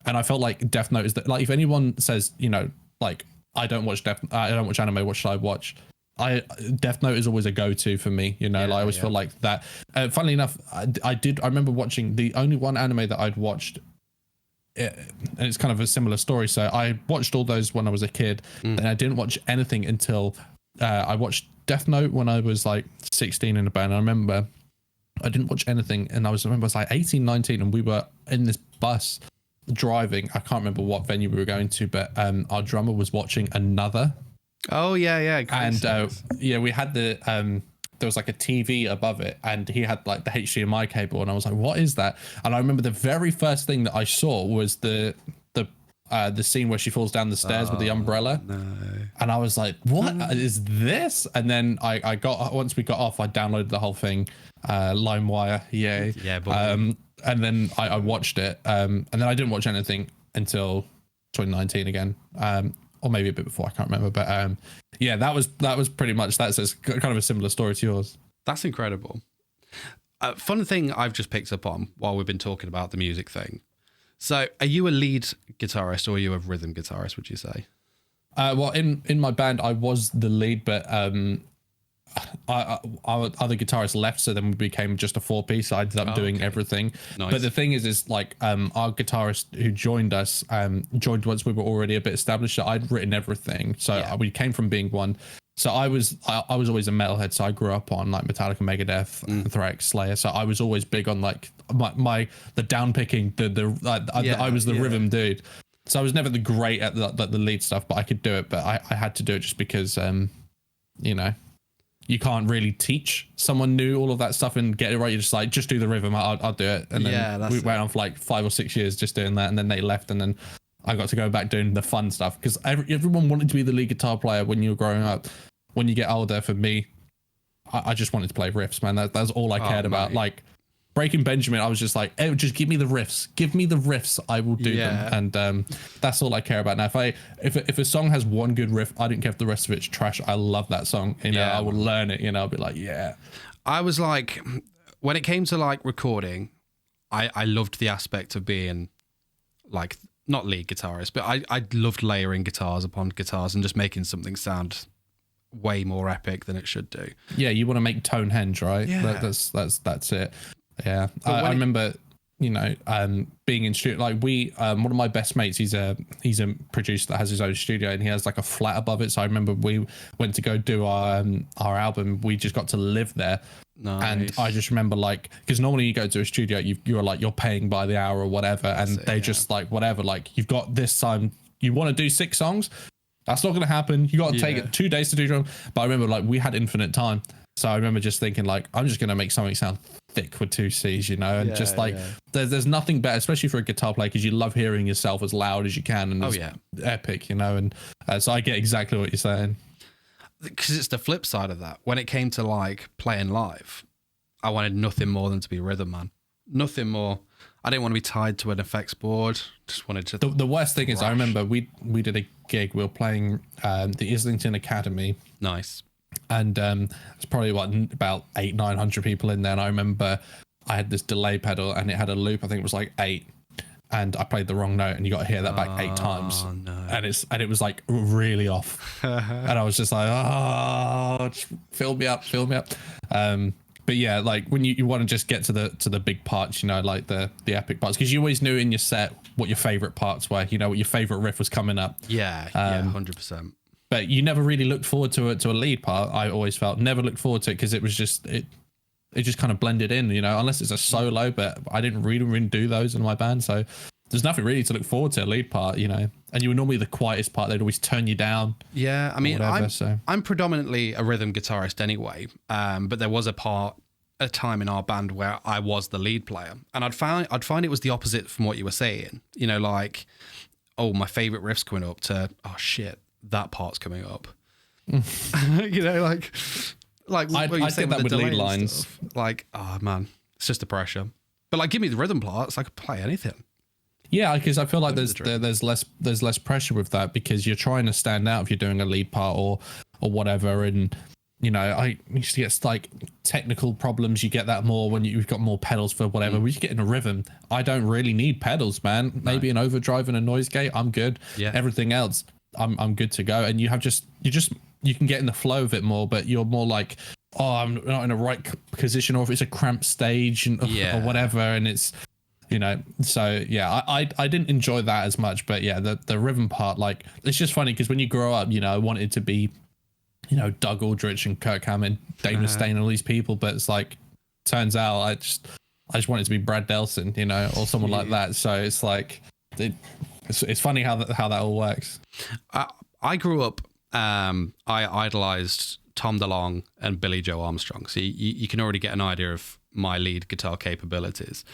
And I felt like Death Note is that, like, if anyone says, you know, like, I don't watch anime, what should I watch? Death Note is always a go-to for me, you know. Like, I always feel like that. Funnily enough, I remember watching the only one anime that I'd watched, and it's kind of a similar story. So I watched all those when I was a kid, and I didn't watch anything until I watched Death Note when I was like 16 in a band. I remember I didn't watch anything, and I was like 18, 19, and we were in this bus driving. I can't remember what venue we were going to, but our drummer was watching Another. Oh yeah. And we had the there was like a TV above it, and he had like the HDMI cable, and I was like, what is that? And I remember the very first thing that I saw was the scene where she falls down the stairs with the umbrella. No. And I was like, what is this? And then once we got off, I downloaded the whole thing, LimeWire, yay. Yeah, and then I watched it, and then I didn't watch anything until 2019 again. Or maybe a bit before, I can't remember, but yeah, that was pretty much that. So it's kind of a similar story to yours. That's incredible. Fun thing I've just picked up on while we've been talking about the music thing. So, are you a lead guitarist or are you a rhythm guitarist? Would you say? Well, in my band, I was the lead, but our other guitarist left, so then we became just a 4-piece. I ended up doing everything. Nice. But the thing is like our guitarist who joined us joined once we were already a bit established. So I'd written everything, so we came from being one. So I was always a metalhead. So I grew up on like Metallica, Megadeth, Anthrax, Slayer. So I was always big on like the down picking. I was the rhythm dude. So I was never the great at the lead stuff, but I could do it. But I had to do it just because you know. You can't really teach someone new all of that stuff and get it right. You're just like, just do the rhythm. I'll do it. And then we went on for like 5 or 6 years just doing that. And then they left. And then I got to go back doing the fun stuff, because everyone wanted to be the lead guitar player when you were growing up. When you get older, for me, I just wanted to play riffs, man. That's all I cared about. Like Breaking Benjamin, I was just like, hey, just give me the riffs. Give me the riffs. I will do them. And that's all I care about. Now, if a song has one good riff, I don't care if the rest of it's trash. I love that song. You know, I will learn it. You know, I'll be like, yeah. I was like, when it came to like recording, I loved the aspect of being like, not lead guitarist, but I loved layering guitars upon guitars and just making something sound way more epic than it should do. Yeah, you want to make tone henge, right? Yeah. That's it. Yeah, I remember, you know, being in studio. Like one of my best mates, he's a producer that has his own studio, and he has like a flat above it. So I remember we went to go do our album. We just got to live there. Nice. And I just remember, like, because normally you go to a studio, you're paying by the hour or whatever, and they just like whatever, like, you've got this time, you want to do 6 songs. That's not going to happen. You got to take it 2 days to do drum. But I remember, like, we had infinite time. So I remember just thinking, like, I'm just going to make something sound thick with 2 C's, you know, and there's nothing better, especially for a guitar player, because you love hearing yourself as loud as you can, and it's epic, you know. And so I get exactly what you're saying. Because it's the flip side of that. When it came to like playing live, I wanted nothing more than to be rhythm man. Nothing more. I didn't want to be tied to an effects board. Just wanted to. The worst thing is, I remember we did a gig. We were playing the Islington Academy. Nice. And it's probably about 800-900 people in there. And I remember I had this delay pedal, and it had a loop. I think it was like 8. and I played the wrong note, and you got to hear that back 8 times, no. and it was like really off, and I was just like, oh, just fill me up. But yeah, like when you want to just get to the big parts, you know, like the epic parts, because you always knew in your set what your favorite parts were, you know, what your favorite riff was coming up. Yeah, 100%. But you never really looked forward to a lead part. I always felt never looked forward to it, because it was just it just kind of blended in, you know, unless it's a solo. But I didn't really do those in my band, so there's nothing really to look forward to a lead part, you know. And you were normally the quietest part; they'd always turn you down. Yeah, I mean, I'm predominantly a rhythm guitarist anyway, but there was a time in our band where I was the lead player, and I'd find it was the opposite from what you were saying. You know, like, oh, my favorite riff's coming up, to, oh shit, that part's coming up. You know, like I did that with lead lines. Stuff. Like, oh man, it's just the pressure. But like, give me the rhythm parts, I could play anything. Yeah, because I feel like there's less pressure with that, because you're trying to stand out if you're doing a lead part or whatever. And you know, I used to get like technical problems. You get that more when you've got more pedals for whatever. We just get in a rhythm. I don't really need pedals, man. Maybe an overdrive and a noise gate, I'm good. Yeah. Everything else, I'm good to go. And you can get in the flow of it more, but you're more like, oh, I'm not in the right position, or if it's a cramped stage or whatever, and it's, you know. So yeah, I didn't enjoy that as much. But yeah, the rhythm part, like, it's just funny because when you grow up, you know, I wanted to be, you know, Doug Aldrich and Kirk Hammond, Dave Mustaine, and all these people, but it's like, turns out I just wanted to be Brad Delson, you know, or someone like that. So it's like, it's funny how that all works. I grew up, I idolized Tom DeLonge and Billy Joe Armstrong, so you can already get an idea of my lead guitar capabilities.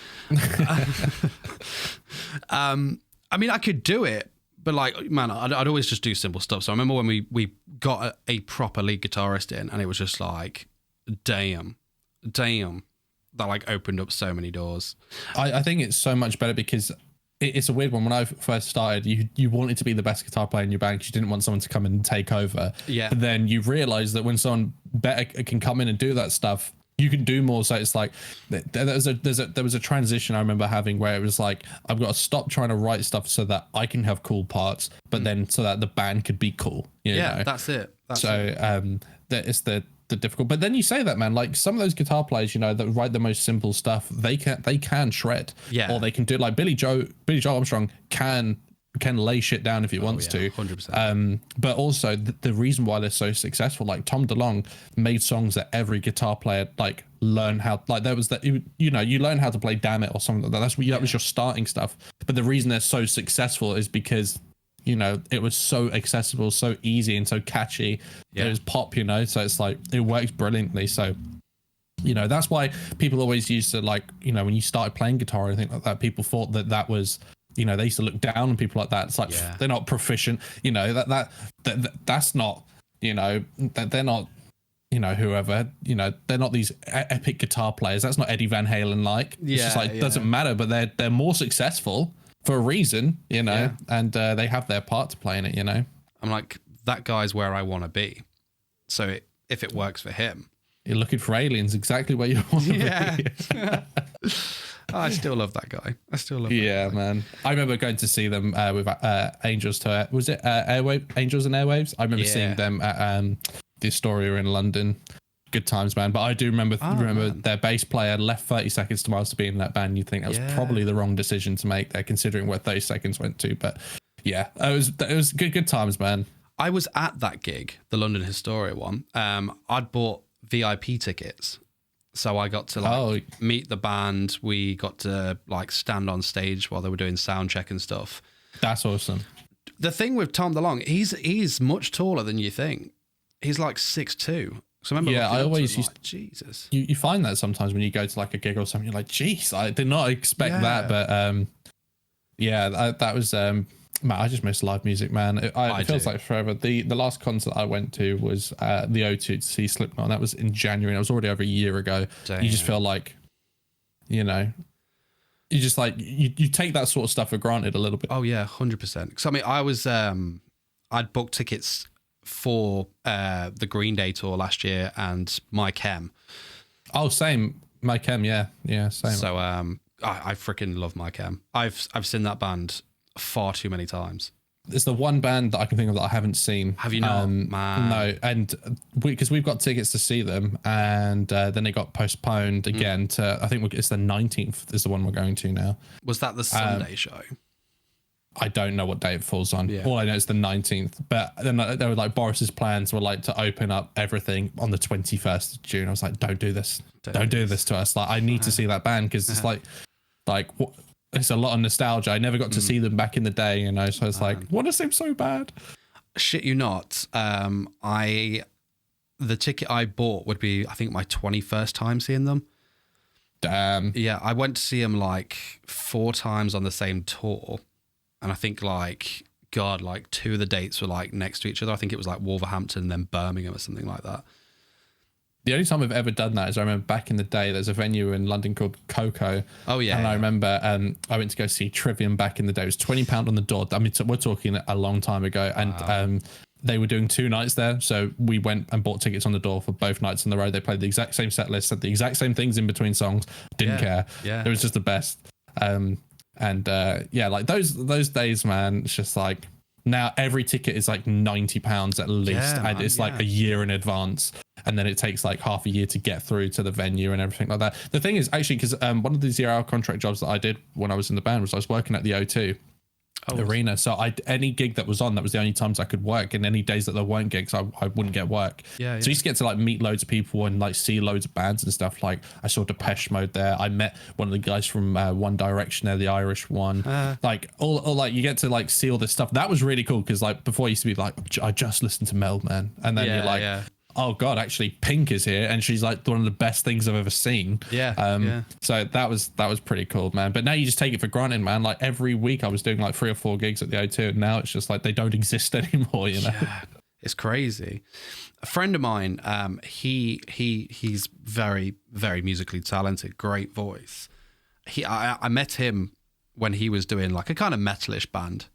I mean, I could do it, but like, man, I'd always just do simple stuff. So I remember when we got a proper lead guitarist in, and it was just like, damn, that like opened up so many doors. I think it's so much better because it's a weird one. When I first started, you wanted to be the best guitar player in your band because you didn't want someone to come in and take over. Yeah. But then you realize that when someone better can come in and do that stuff, you can do more. So it's like there was a transition I remember having where it was like, I've got to stop trying to write stuff so that I can have cool parts, but then so that the band could be cool. You know? That's it. That is the difficult. But then you say that, man, like some of those guitar players, you know, that write the most simple stuff, they can shred. Yeah. Or they can do, like Billy Joe Armstrong can lay shit down if he wants to. 100%. But also the reason why they're so successful, like Tom DeLonge made songs that every guitar player like learn how, like there was that, you know, you learn how to play Damn It or something like that. That was your starting stuff. But the reason they're so successful is because, you know, it was so accessible, so easy, and so catchy. It was pop, you know, so it's like, it works brilliantly. So, you know, that's why people always used to, like, you know, when you started playing guitar and things like that, people thought that was, you know, they used to look down on people like that. It's like, they're not proficient, you know, that's not, you know, they're not, you know, whoever, you know, they're not these epic guitar players. That's not Eddie Van Halen like. It's just like, it doesn't matter, but they're more successful for a reason, you know, and they have their part to play in it, you know. I'm like, that guy's where I want to be. So if it works for him. You're looking for aliens, exactly where you want to be. I still love that guy. Yeah, man. I remember going to see them with Angels to, was it Angels and Airwaves? I remember seeing them at the Astoria in London. Good times, man. But I do remember their bass player left 30 Seconds to Mars to be in that band. You think that was probably the wrong decision to make there, considering where 30 Seconds went to. But yeah, it was good times, man. I was at that gig, the London Historia one. I'd bought VIP tickets, so I got to meet the band. We got to like stand on stage while they were doing sound check and stuff. That's awesome. The thing with Tom DeLonge, he's much taller than you think. He's like 6'2". So I remember I always used like, Jesus. You find that sometimes when you go to like a gig or something, you're like, geez, I did not expect that. But that was man, I just miss live music, man. It feels like forever. The last concert I went to was the O2 to see Slipknot. That was in January. And it was already over a year ago. Damn. You just feel like, you know, you just like you take that sort of stuff for granted a little bit. Oh yeah, 100%. Because I mean, I was I'd booked tickets for the Green Day tour last year and My Chem. Oh, same. My Chem, yeah, same. So I freaking love My Chem. I've seen that band far too many times. It's the one band that I can think of that I haven't seen. Have you not? Man. No, and because we've got tickets to see them, and then it got postponed again to, I think it's the 19th is the one we're going to now. Was that the Sunday show? I don't know what day it falls on. Yeah. All I know is the 19th. But then there were like Boris's plans were like to open up everything on the 21st of June. I was like, don't do this. Don't do this to us. Like, I need to see that band because it's like what. It's a lot of nostalgia. I never got to see them back in the day, you know. So it's like, what does seem so bad? Shit you not. The ticket I bought would be, I think, my 21st time seeing them. Damn. Yeah, I went to see them like 4 times on the same tour. And I think like 2 of the dates were like next to each other. I think it was like Wolverhampton and then Birmingham or something like that. The only time I've ever done that is I remember back in the day, there's a venue in London called Coco. Oh, yeah. And I remember I went to go see Trivium back in the day. It was £20 on the door. I mean, we're talking a long time ago. And they were doing 2 nights there. So we went and bought tickets on the door for both nights on the road. They played the exact same set list, said the exact same things in between songs. Didn't care. Yeah. It was just the best. Like those days, man, it's just like now every ticket is like £90 at least. And it's like a year in advance. And then it takes like half a year to get through to the venue and everything like that. The thing is actually, because one of the 0-hour contract jobs that I did when I was in the band was I was working at the O2 arena. So any gig that was on, that was the only times I could work. And any days that there weren't gigs, I wouldn't get work. So you used to get to like meet loads of people and like see loads of bands and stuff. Like I saw Depeche Mode there. I met one of the guys from One Direction there, the Irish one. Like all like you get to like see all this stuff. That was really cool because like before I used to be like, I just listened to Mel, man. And then you're like, oh god, actually Pink is here and she's like one of the best things I've ever seen. So that was pretty cool, man. But now you just take it for granted, man. Like every week I was doing like 3 or 4 gigs at the O2 and now it's just like they don't exist anymore, you know. It's crazy. A friend of mine, he's very, very musically talented, great voice. I met him when he was doing like a kind of metalish band,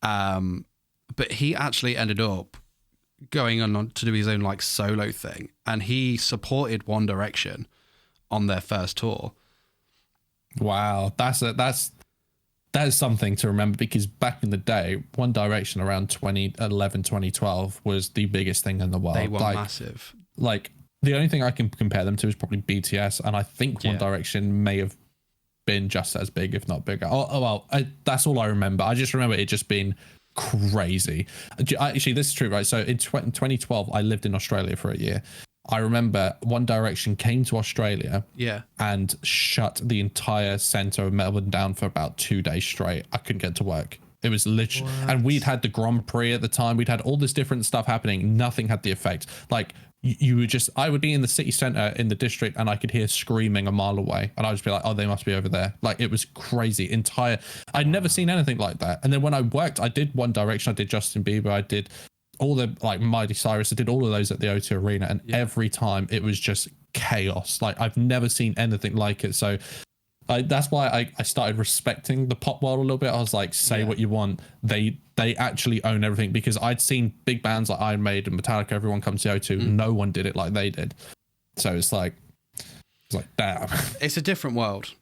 but he actually ended up going on to do his own like solo thing, and he supported One Direction on their first tour. Wow, that is something to remember, because back in the day, One Direction around 2011 2012 was the biggest thing in the world. They were massive. Like the only thing I can compare them to is probably BTS, and I think One Direction may have been just as big, if not bigger. That's all I remember. I just remember it just being crazy. Actually, this is true, right? So in 2012 I lived in Australia for a year. I remember One Direction came to Australia and shut the entire centre of Melbourne down for about 2 days straight. I couldn't get to work. It was literally, and we'd had the Grand Prix at the time. We'd had all this different stuff happening. Nothing had the effect. Like you would just, I would be in the city centre in the district and I could hear screaming a mile away. And I would just be like, oh, they must be over there. Like it was crazy. I'd never seen anything like that. And then when I worked, I did One Direction, I did Justin Bieber, I did all the like Miley Cyrus, I did all of those at the O2 Arena. And every time it was just chaos. Like I've never seen anything like it. So that's why I started respecting the pop world a little bit. I was like, say what you want. They actually own everything, because I'd seen big bands like Iron Maiden, Metallica, everyone comes to O2. No one did it like they did. So it's like damn. It's a different world.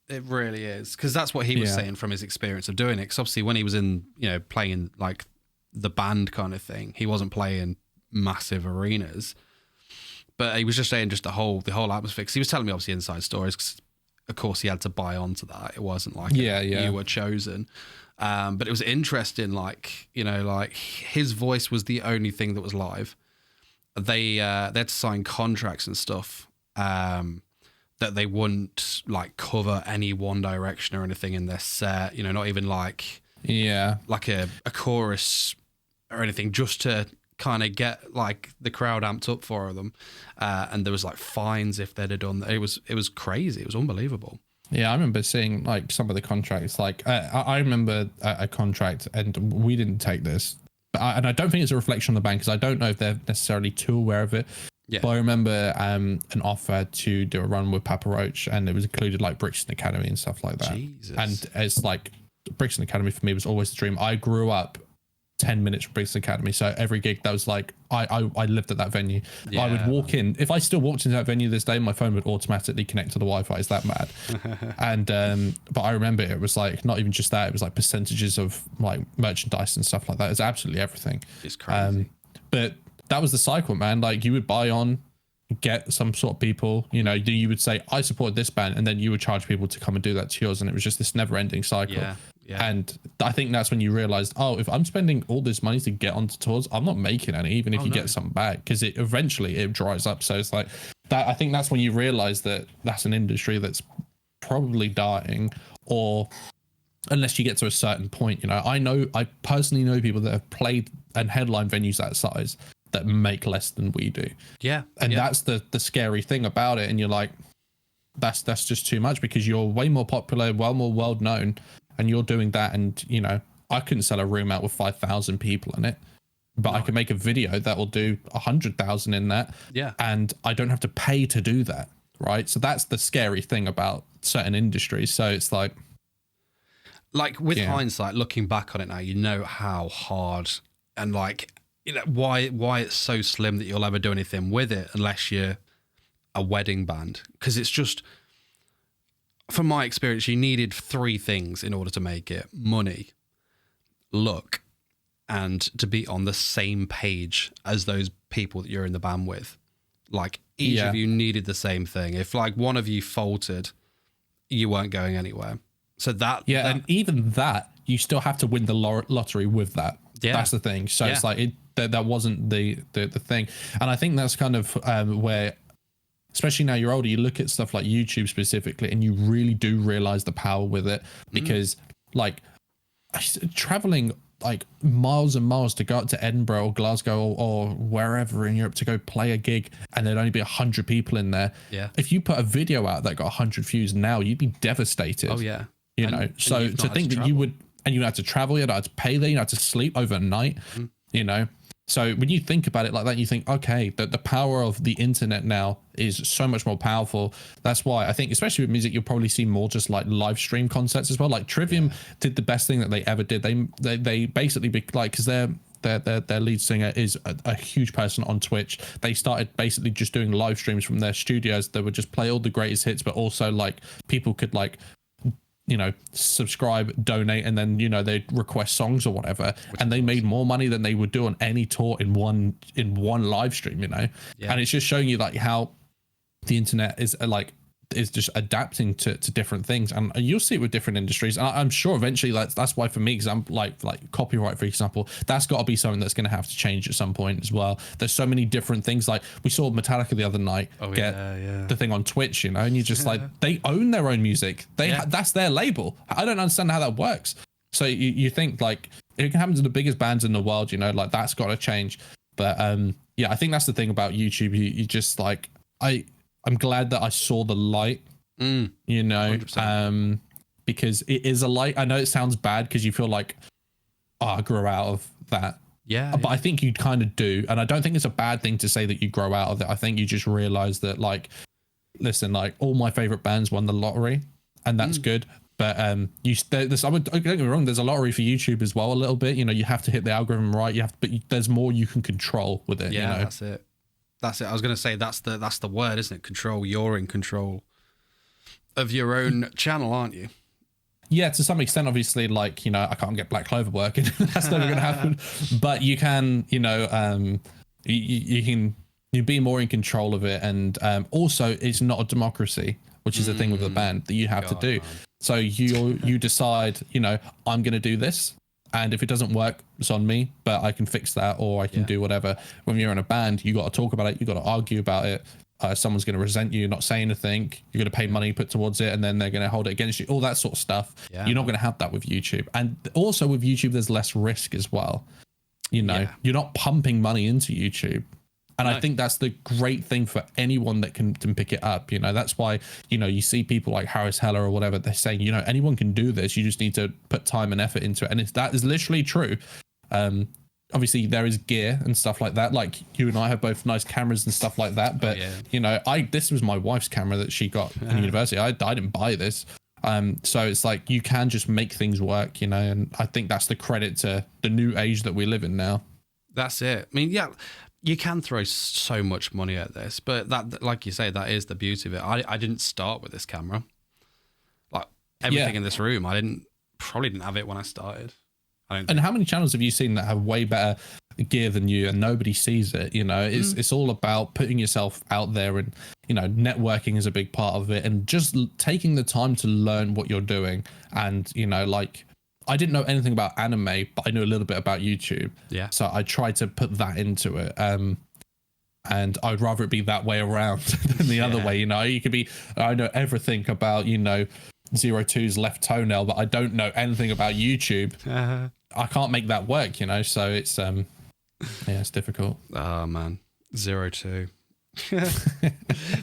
It really is. Because that's what he was saying from his experience of doing it. Because obviously when he was in, playing like the band kind of thing, he wasn't playing massive arenas. But he was just saying just the whole atmosphere. Because he was telling me obviously inside stories, because of course he had to buy onto that. It wasn't like you were chosen. But it was interesting, like his voice was the only thing that was live. They had to sign contracts and stuff that they wouldn't like cover any One Direction or anything in their set, not even like a chorus or anything, just to kind of get like the crowd amped up for them, and there was like fines if they'd have done that. It was crazy. It was unbelievable. I remember seeing like some of the contracts. Like I remember a contract, and we didn't take this, but I don't think it's a reflection on the band, because I don't know if they're necessarily too aware of it. But I remember an offer to do a run with Papa Roach, and it was included like Brixton Academy and stuff like that. Jesus. And it's like Brixton Academy for me was always the dream. I grew up 10 minutes from Briggs Academy. So every gig that was like, I lived at that venue. Yeah. I would walk in. If I still walked into that venue this day, my phone would automatically connect to the Wi-Fi. It's that mad. And but I remember it was like not even just that. It was like percentages of like merchandise and stuff like that. It's absolutely everything. It's crazy. But that was the cycle, man. Like you would buy on, get some sort of people, you know, you would say, I support this band, and then you would charge people to come and do that to yours. And it was just this never ending cycle. Yeah. And I think that's when you realized, oh, if I'm spending all this money to get onto tours, I'm not making any, even if you get some back, because it eventually it dries up. So it's like that. I think that's when you realize that that's an industry that's probably dying, or unless you get to a certain point, you know. I personally know people that have played and headline venues that size that make less than we do. Yeah. And that's the scary thing about it. And you're like, that's just too much, because you're way more popular, well more world known, and you're doing that. And you know, I couldn't sell a room out with 5,000 people in it, but I can make a video that will do 100,000 in that. Yeah. And I don't have to pay to do that. Right. So that's the scary thing about certain industries. So it's like with hindsight, looking back on it now, you know how hard and like, you know, why it's so slim that you'll ever do anything with it unless you're a wedding band. Because it's just, from my experience, you needed 3 things in order to make it: money, luck, and to be on the same page as those people that you're in the band with. Like each of you needed the same thing. If like one of you faltered, you weren't going anywhere. So and even that, you still have to win the lottery with that. Yeah. That's the thing. So it's like that wasn't the thing. And I think that's kind of where, especially now you're older, you look at stuff like YouTube specifically, and you really do realize the power with it, because like traveling like miles and miles to go up to Edinburgh or Glasgow or wherever in Europe to go play a gig, and there'd only be 100 people in there. Yeah. If you put a video out that got 100 views now, you'd be devastated. Oh yeah. You know, so to think that you would, and you had to travel, you had to pay there, you had to sleep overnight, you know. So when you think about it like that, you think, okay, the power of the internet now is so much more powerful. That's why I think, especially with music, you'll probably see more just like live stream concerts as well. Like Trivium did the best thing that they ever did. They basically because their lead singer is a huge person on Twitch. They started basically just doing live streams from their studios. They would just play all the greatest hits, but also like people could like, you know, subscribe, donate, and then, you know, they'd request songs or whatever. And they made more money than they would do on any tour in one live stream, you know. And it's just showing you like how the internet is just adapting to different things, and you'll see it with different industries. And I'm sure eventually that's why for me, example, like copyright, for example, that's got to be something that's going to have to change at some point as well. There's so many different things. Like we saw Metallica the other night get the thing on Twitch, you know, and you just like, they own their own music. That's their label. I don't understand how that works. So you think like it can happen to the biggest bands in the world, you know, like that's got to change. But I think that's the thing about YouTube. You just like, I'm glad that I saw the light, you know, 100%. Because it is a light. I know it sounds bad because you feel like, oh, I grew out of that. Yeah. But I think you kind of do. And I don't think it's a bad thing to say that you grow out of it. I think you just realize that, like, listen, like all my favorite bands won the lottery, and that's good. But don't get me wrong, there's a lottery for YouTube as well a little bit. You know, you have to hit the algorithm right. There's more you can control with it. Yeah, you know? That's it. I was going to say that's the word, isn't it? Control. You're in control of your own channel, aren't you? Yeah, to some extent, obviously, like, you know, I can't get Black Clover working. That's never going to happen. But you can, you know, you be more in control of it. And also, it's not a democracy, which is the thing with the band that you have to do. Man. So you decide, you know, I'm going to do this. And if it doesn't work, it's on me, but I can fix that, or I can do whatever. When you're in a band, you got to talk about it. You got to argue about it. Someone's going to resent you, not say anything. You're going to pay money put towards it, and then they're going to hold it against you. All that sort of stuff. Yeah. You're not going to have that with YouTube. And also with YouTube, there's less risk as well. You know, you're not pumping money into YouTube. And I think that's the great thing for anyone that can pick it up. You know, that's why, you know, you see people like Harris Heller or whatever, they're saying, you know, anyone can do this. You just need to put time and effort into it. And that is literally true. Obviously, there is gear and stuff like that. Like you and I have both nice cameras and stuff like that. But, you know, this was my wife's camera that she got in university. I didn't buy this. So it's like you can just make things work, you know, and I think that's the credit to the new age that we live in now. That's it. I mean, yeah, you can throw so much money at this, but that, like you say, that is the beauty of it. I didn't start with this camera. Like everything in this room, probably didn't have it when I started. And how many channels have you seen that have way better gear than you and nobody sees it? You know, it's all about putting yourself out there, and, you know, networking is a big part of it, and just taking the time to learn what you're doing. And, you know, like, I didn't know anything about anime, but I knew a little bit about YouTube. Yeah. So I tried to put that into it. And I would rather it be that way around than the other way. You know, you could be, I know everything about, you know, 02's left toenail, but I don't know anything about YouTube. I can't make that work, you know, so it's it's difficult. Oh man, 02.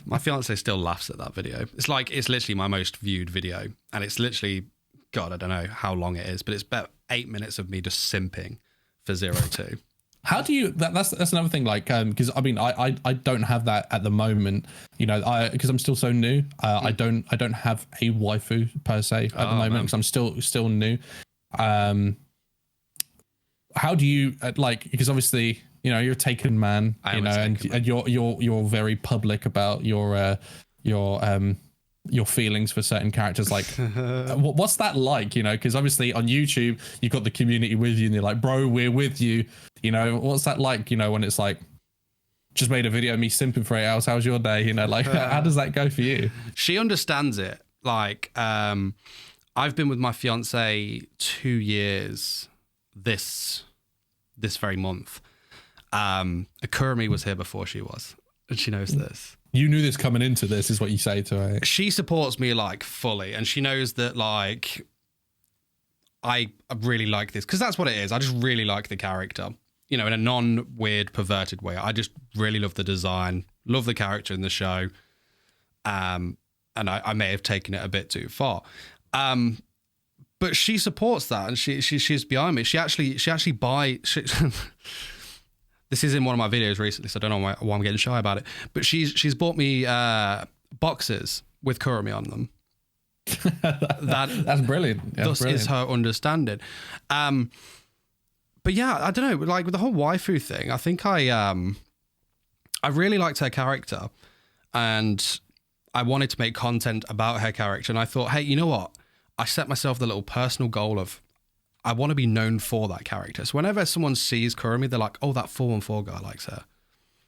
My fiance still laughs at that video. It's literally my most viewed video, and it's literally, God, I don't know how long it is, but it's about 8 minutes of me just simping for 02. How do you, that's another thing, like, because I mean, I don't have that at the moment, you know, because I'm still so new. I don't have a waifu per se at the moment, because I'm still new. How do you, like, because obviously, you know, you're a taken man, you know, and you're very public about your feelings for certain characters. Like, what's that like, you know? Because obviously on YouTube, you've got the community with you, and they're like, bro, we're with you. You know, what's that like, you know, when it's like, just made a video of me simping for 8 hours, how's your day? You know, like, how does that go for you? She understands it. Like, I've been with my fiance 2 years this very month. Kurumi was here before she was, and she knows this. You knew this coming into this, is what you say to her. She supports me like fully, and she knows that like I really like this, because that's what it is. I just really like the character, you know, in a non-weird perverted way. I just really love the design, love the character in the show, and I may have taken it a bit too far. But she supports that, and she's behind me. She actually buys. This is in one of my videos recently, so I don't know why I'm getting shy about it. But she's bought me boxes with Kurumi on them. That's brilliant. Thus is her understanding. But yeah, I don't know. Like with the whole waifu thing, I think I really liked her character, and I wanted to make content about her character. And I thought, hey, you know what? I set myself the little personal goal of, I want to be known for that character. So whenever someone sees Kurumi, they're like, oh, that 414 guy likes her.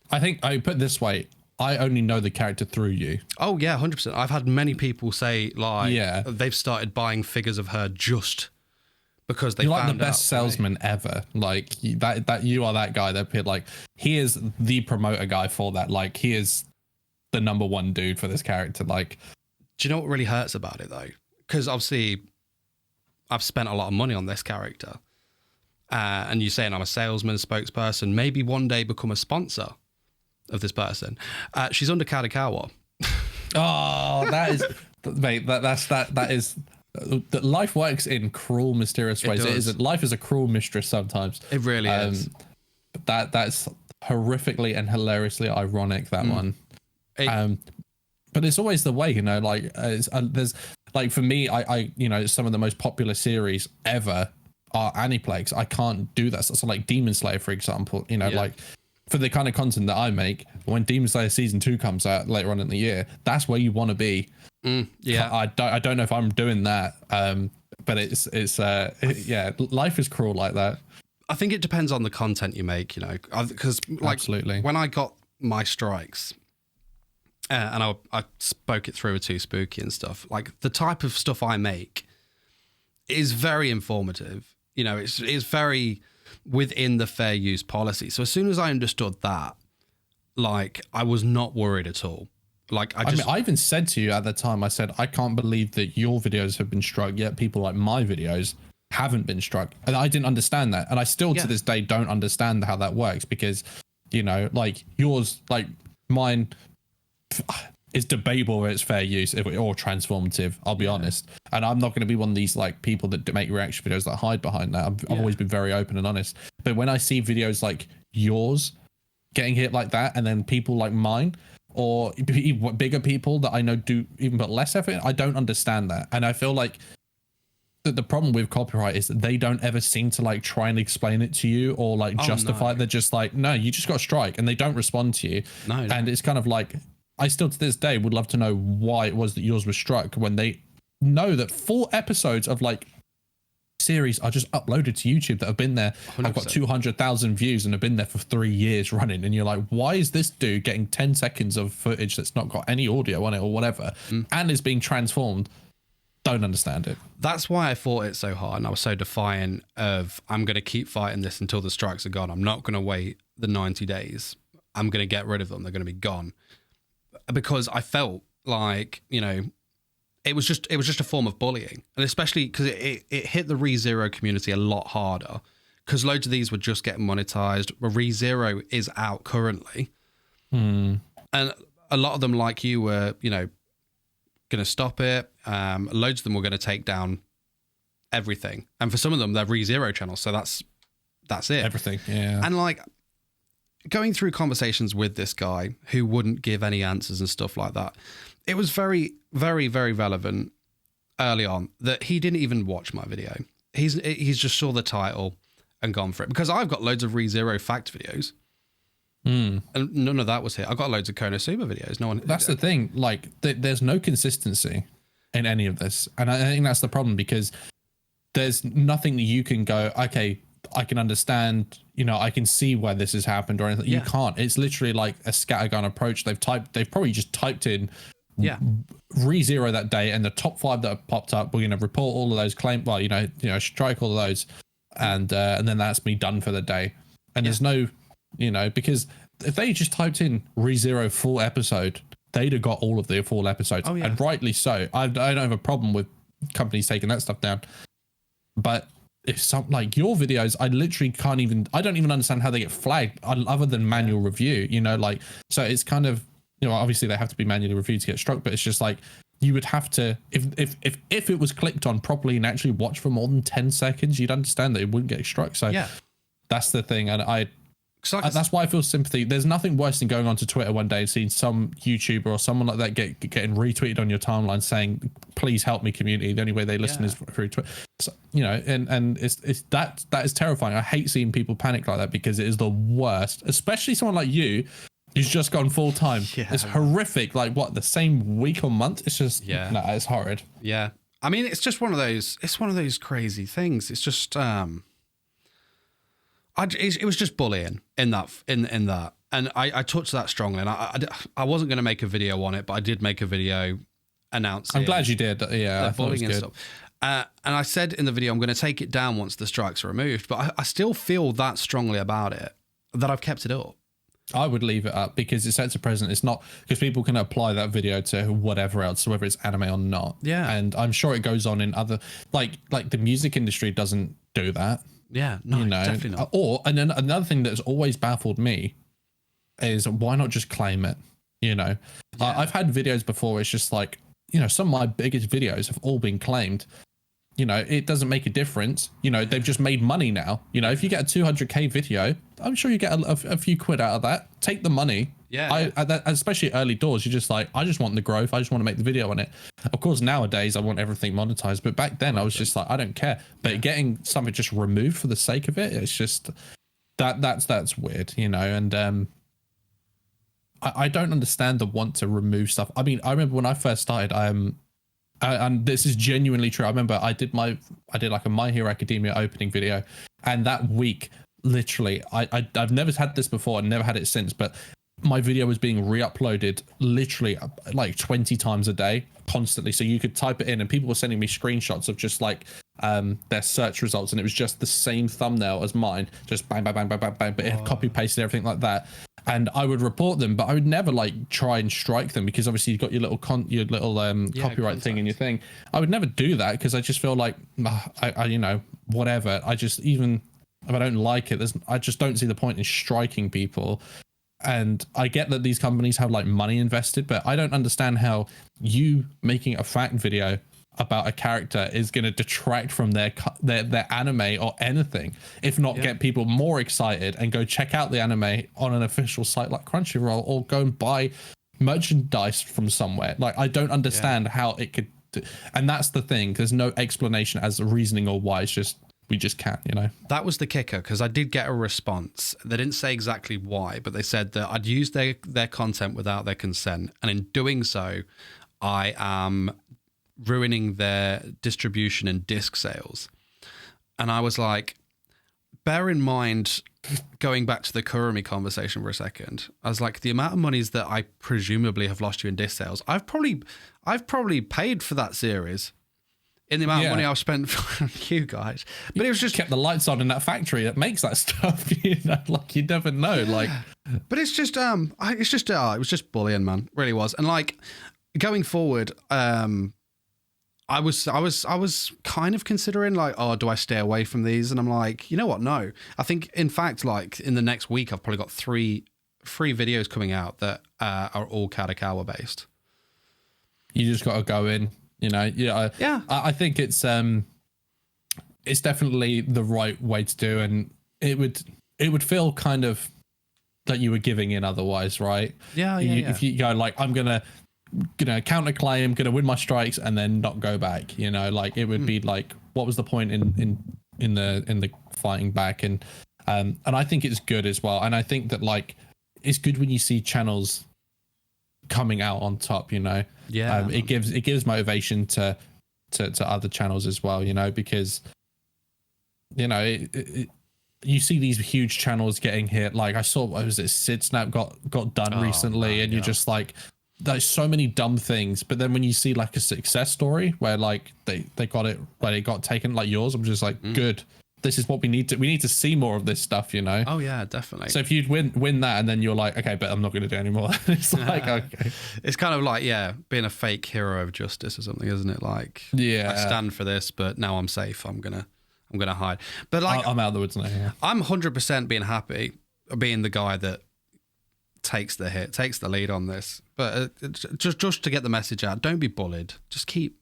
I think I put it this way, I only know the character through you. Oh yeah, 100%. I've had many people say like they've started buying figures of her just because they found out. You're like the best salesman ever. Like that you are that guy that appeared, like, he is the promoter guy for that. Like, he is the number one dude for this character. Like, do you know what really hurts about it though? Because obviously I've spent a lot of money on this character. And you're saying I'm a salesman, spokesperson, maybe one day become a sponsor of this person. She's under Kadakawa. Oh, that is, mate, that is, life works in cruel, mysterious ways. Life is a cruel mistress sometimes. It really is. That's horrifically and hilariously ironic, that one. But it's always the way, you know, like, there's, like, for me, I you know, some of the most popular series ever are Aniplex. I can't do that. So like Demon Slayer, for example, you know, like, for the kind of content that I make, when Demon Slayer season 2 comes out later on in the year, that's where you want to be. I don't know if I'm doing that. But it's life is cruel like that. I think it depends on the content you make, you know, because like, absolutely, when I got my strikes, and I spoke it through with Too Spooky and stuff, like, the type of stuff I make is very informative. You know, it's very within the fair use policy. So as soon as I understood that, like, I was not worried at all. Like, I mean, I even said to you at the time, I said, I can't believe that your videos have been struck, yet people like my videos haven't been struck. And I didn't understand that. And I still to this day don't understand how that works, because, you know, like, yours, like, mine is debatable whether it's fair use or transformative, I'll be honest. And I'm not going to be one of these, like, people that make reaction videos that hide behind that. I've always been very open and honest. But when I see videos like yours getting hit like that, and then people like mine, or bigger people that I know do even put less effort. I don't understand that. And I feel like the problem with copyright is that they don't ever seem to like try and explain it to you or like justify it. They're just like, no, you just got a strike, and they don't respond to you. No. And it's kind of like, I still to this day would love to know why it was that yours was struck, when they know that full episodes of like series are just uploaded to YouTube that have been there. 100%. I've got 200,000 views and have been there for 3 years running. And you're like, why is this dude getting 10 seconds of footage that's not got any audio on it or whatever, and is being transformed? Don't understand it. That's why I fought it so hard, and I was so defiant of, I'm going to keep fighting this until the strikes are gone. I'm not going to wait the 90 days. I'm going to get rid of them. They're going to be gone. Because I felt like, you know, it was just a form of bullying, and especially because it hit the ReZero community a lot harder, because loads of these were just getting monetized. ReZero is out currently, and a lot of them, like you, were, you know, going to stop it. Loads of them were going to take down everything, and for some of them, they're ReZero channels, so that's it. Everything, yeah. And like going through conversations with this guy who wouldn't give any answers and stuff like that, it was very, very, very relevant early on that he didn't even watch my video. He's just saw the title and gone for it, because I've got loads of ReZero fact videos. And none of that was here. I got loads of Konosuba videos. No one. That's the thing. Like, there's no consistency in any of this, and I think that's the problem, because there's nothing that you can go, okay, I can understand. You know, I can see why this has happened or anything. Yeah. You can't. It's literally like a scattergun approach. They've probably just typed in ReZero that day, and the top 5 that have popped up, we're going to report all of those claim. Well, you know, strike all of those, and then that's me done for the day. And there's no. You know, because if they just typed in ReZero full episode, they'd have got all of the full episodes. And rightly so. I don't have a problem with companies taking that stuff down. But if some, like your videos, I don't even understand how they get flagged other than manual review, you know, like, so it's kind of, you know, obviously they have to be manually reviewed to get struck, but it's just like, you would have to, if it was clicked on properly and actually watched for more than 10 seconds, you'd understand that it wouldn't get struck. So that's the thing. And that's why I feel sympathy. There's nothing worse than going onto Twitter one day and seeing some YouTuber or someone like that getting retweeted on your timeline saying, "Please help me, community." The only way they listen is through Twitter. So, you know, and it's that is terrifying. I hate seeing people panic like that, because it is the worst. Especially someone like you, who's just gone full time. It's horrific. Like, what, the same week or month? It's just it's horrid. Yeah, I mean, it's just one of those. It's one of those crazy things. It's just it was just bullying in that, and I touched that strongly, and I wasn't going to make a video on it, but I did make a video announcing. I'm glad you did. Yeah, I thought it was good. Stuff. And I said in the video, I'm going to take it down once the strikes are removed, but I still feel that strongly about it that I've kept it up. I would leave it up, because it sets a precedent. It's not, because people can apply that video to whatever else, whether it's anime or not. Yeah, and I'm sure it goes on in other, like the music industry doesn't do that. Yeah, no, you know, definitely not. And then another thing that's always baffled me is, why not just claim it? You know, I've had videos before. It's just like, you know, some of my biggest videos have all been claimed. You know, it doesn't make a difference. You know, they've just made money now. You know, if you get a 200k video, I'm sure you get a few quid out of that. Take the money. Yeah. Especially early doors, you're just like, I just want the growth. I just want to make the video on it. Of course, nowadays I want everything monetized, but back then I was just like, I don't care. But getting something just removed for the sake of it, it's just that's weird, you know. And I don't understand the want to remove stuff. I mean, I remember when I first started, and this is genuinely true. I remember I did like a My Hero Academia opening video, and that week, literally, I've never had this before and never had it since, but my video was being re-uploaded literally like 20 times a day, constantly. So you could type it in, and people were sending me screenshots of just like their search results, and it was just the same thumbnail as mine, just bang, bang, bang, bang, bang, bang, but it had copy pasted everything like that. And I would report them, but I would never like try and strike them, because obviously you've got your little copyright thing in your thing. I would never do that, because I just feel like I you know, whatever. I just, even if I don't like it, I just don't see the point in striking people. And I get that these companies have like money invested, but I don't understand how you making a fact video about a character is going to detract from their anime or anything, if not get people more excited and go check out the anime on an official site like Crunchyroll, or go and buy merchandise from somewhere. Like, I don't understand how it could, and that's the thing. There's no explanation as a reasoning or why. It's just, we just can't, you know. That was the kicker, because I did get a response. They didn't say exactly why, but they said that I'd used their content without their consent, and in doing so, I am ruining their distribution and disc sales. And I was like, bear in mind, going back to the Kurumi conversation for a second, I was like, the amount of monies that I presumably have lost you in disc sales, I've probably paid for that series in the amount of money I've spent for you guys. But it was just kept the lights on in that factory that makes that stuff. You know, like, you never know. Like, but it's just it was just bullying, man. It really was. And like, going forward, I was kind of considering like, oh, do I stay away from these? And I'm like, you know what? No. I think, in fact, like in the next week, I've probably got three videos coming out that are all Kadokawa based. You just got to go in, you know. Yeah. I think it's definitely the right way to do, and it would feel kind of that you were giving in otherwise, right? Yeah. If you go like, I'm gonna counterclaim, gonna win my strikes, and then not go back, you know, like, it would be like, what was the point in the fighting back? And I think it's good as well, and I think that, like, it's good when you see channels coming out on top, you know. It gives motivation to other channels as well, you know, because, you know, you see these huge channels getting hit. Like, I saw, what was it, Sid Snap got done recently, man, and you're just like, there's so many dumb things. But then when you see like a success story where like they got it, where they got taken, like yours, I'm just like, good. This is what we need to see more of this stuff, you know. Oh yeah, definitely. So if you'd win that, and then you're like, okay, but I'm not going to do anymore. It's like, okay. It's kind of like, being a fake hero of justice or something, isn't it? Like, I stand for this, but now I'm safe. I'm gonna hide. But like, I'm out of the woods now. Yeah. I'm 100% being happy being the guy that takes the lead on this. But just to get the message out, don't be bullied. Just keep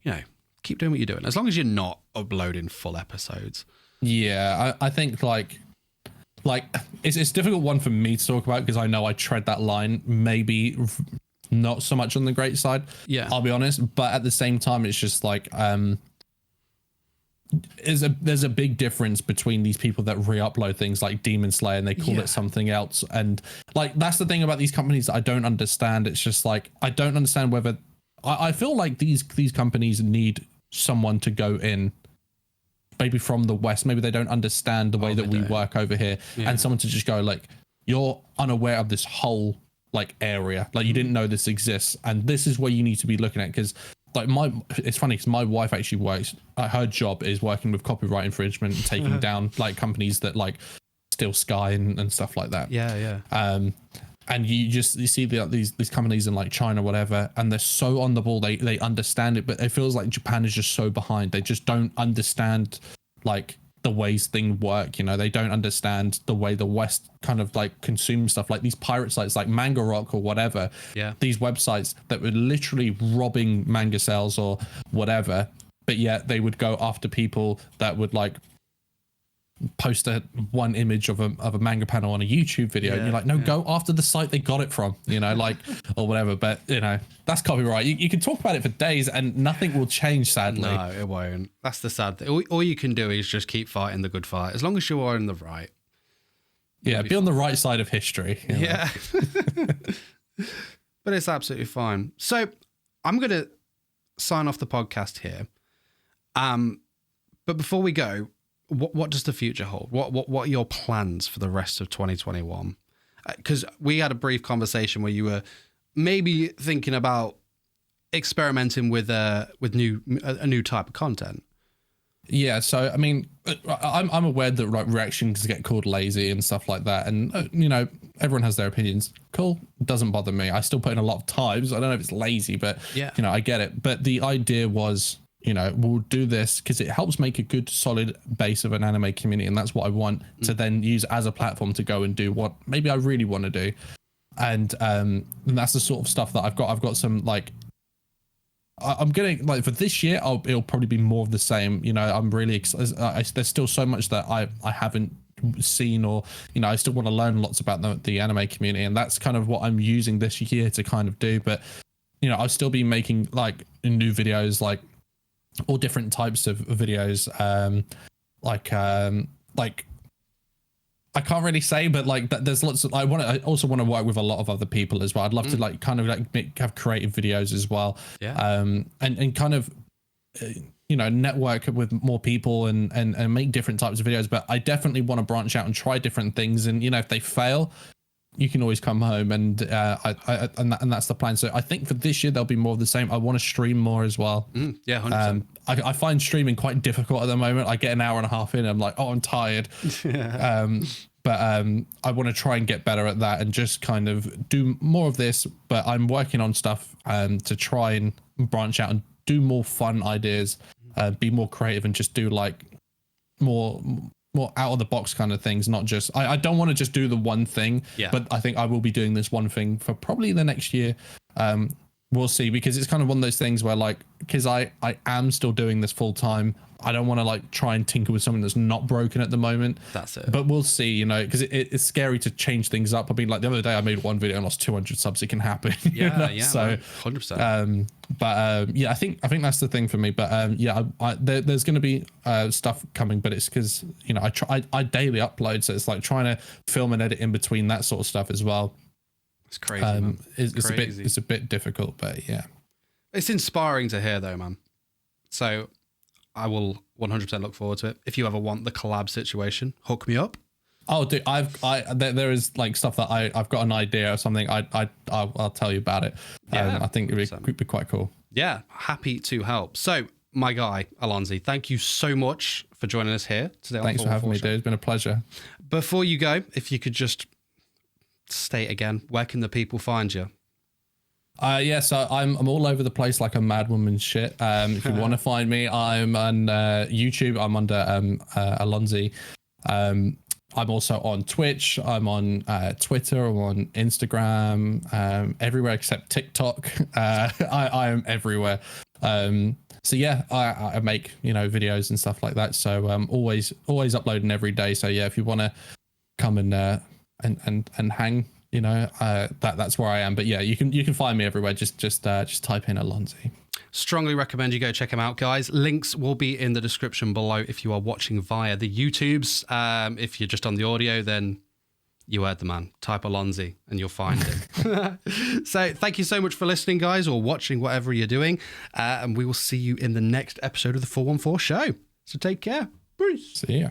doing what you're doing, as long as you're not uploading full episodes. Yeah, I think like it's a difficult one for me to talk about, because I know I tread that line, maybe not so much on the great side. Yeah, I'll be honest, but at the same time, it's just like there's a big difference between these people that re-upload things like Demon Slayer and they call it something else, and like, that's the thing about these companies that I don't understand. It's just like, I don't understand whether I feel like these companies need someone to go in, maybe from the West, maybe they don't understand the way that we work over here, and someone to just go like, you're unaware of this whole like area, like you didn't know this exists, and this is where you need to be looking at. Because like, it's funny because my wife actually works, her job is working with copyright infringement and taking down like companies that like steal Sky and stuff like that. And you see these companies in like China, whatever, and they're so on the ball. They understand it, but it feels like Japan is just so behind. They just don't understand like the ways things work. You know, they don't understand the way the West kind of like consumes stuff, like these pirate sites like Manga Rock or whatever. Yeah, these websites that were literally robbing manga sales or whatever, but yet they would go after people that would like post one image of a manga panel on a YouTube video, and you're like, no, go after the site they got it from, you know, like, or whatever. But you know, that's copyright. You can talk about it for days and nothing will change, sadly. No, it won't. That's the sad thing. All you can do is just keep fighting the good fight, as long as you are in the right. Yeah, be on the right side of history. Yeah. But it's absolutely fine. So I'm gonna sign off the podcast here. But before we go, what does the future hold? What are your plans for the rest of 2021? Because we had a brief conversation where you were maybe thinking about experimenting with a new type of content. Yeah, so I mean, I'm aware that reactions get called lazy and stuff like that, and you know, everyone has their opinions. Cool, doesn't bother me. I still put in a lot of time, so I don't know if it's lazy, but you know, I get it. But the idea was, you know, we'll do this because it helps make a good solid base of an anime community, and that's what I want to then use as a platform to go and do what maybe I really want to do. And that's the sort of stuff that I've got some like, I'm getting like, for this year it'll probably be more of the same. You know, I'm really excited. There's still so much that I haven't seen, or I still want to learn lots about the anime community, and that's kind of what I'm using this year to kind of do. But I'll still be making like new videos, like all different types of videos, like I can't really say, but like there's lots of, I also want to work with a lot of other people as well. I'd love to like kind of like have creative videos as well. Yeah. And kind of network with more people and make different types of videos. But I definitely want to branch out and try different things. And if they fail, you can always come home, and and that's the plan. So I think for this year there'll be more of the same. I want to stream more as well. Yeah, 100%. I find streaming quite difficult at the moment. I get an hour and a half in, I'm like, oh, I'm tired. But I want to try and get better at that and just kind of do more of this. But I'm working on stuff to try and branch out and do more fun ideas, be more creative, and just do like more out of the box kind of things. Not just, I don't want to just do the one thing, but I think I will be doing this one thing for probably the next year. We'll see, because it's kind of one of those things where like, because I am still doing this full time, I don't want to like try and tinker with something that's not broken at the moment. That's it. But we'll see, because it's scary to change things up. I mean, like the other day I made one video and lost 200 subs. It can happen. Yeah. So 100%. But yeah, I think that's the thing for me. But yeah, there's going to be stuff coming, but it's because I daily upload, so it's like trying to film and edit in between that sort of stuff as well. It's crazy. Man. It's a bit difficult, but yeah, it's inspiring to hear though, man. So I will 100% look forward to it. If you ever want the collab situation, hook me up. Oh, dude, there is like stuff that I've got an idea or something. I'll tell you about it. Yeah, I think it'd be quite cool. Yeah, happy to help. So, my guy Allonsyyy, thank you so much for joining us here today. Thanks for having me, dude. It's been a pleasure. Before you go, if you could just state again, where can the people find you? So I'm all over the place like a mad woman shit. If you want to find me, I'm on YouTube. I'm under Allonsyyy. I'm also on Twitch. I'm on Twitter. I'm on Instagram. Everywhere except TikTok. I am everywhere. So yeah, I make videos and stuff like that. So always uploading every day. So yeah, if you want to come and hang, that's where I am. But yeah, you can find me everywhere. Just type in Allonsyyy. Strongly recommend you go check them out, guys. Links will be in the description below if you are watching via the YouTubes. If you're just on the audio, then you heard the man. Type Allonsyyy and you'll find him. So thank you so much for listening, guys, or watching, whatever you're doing. And we will see you in the next episode of the 414 show. So take care. Peace. See ya.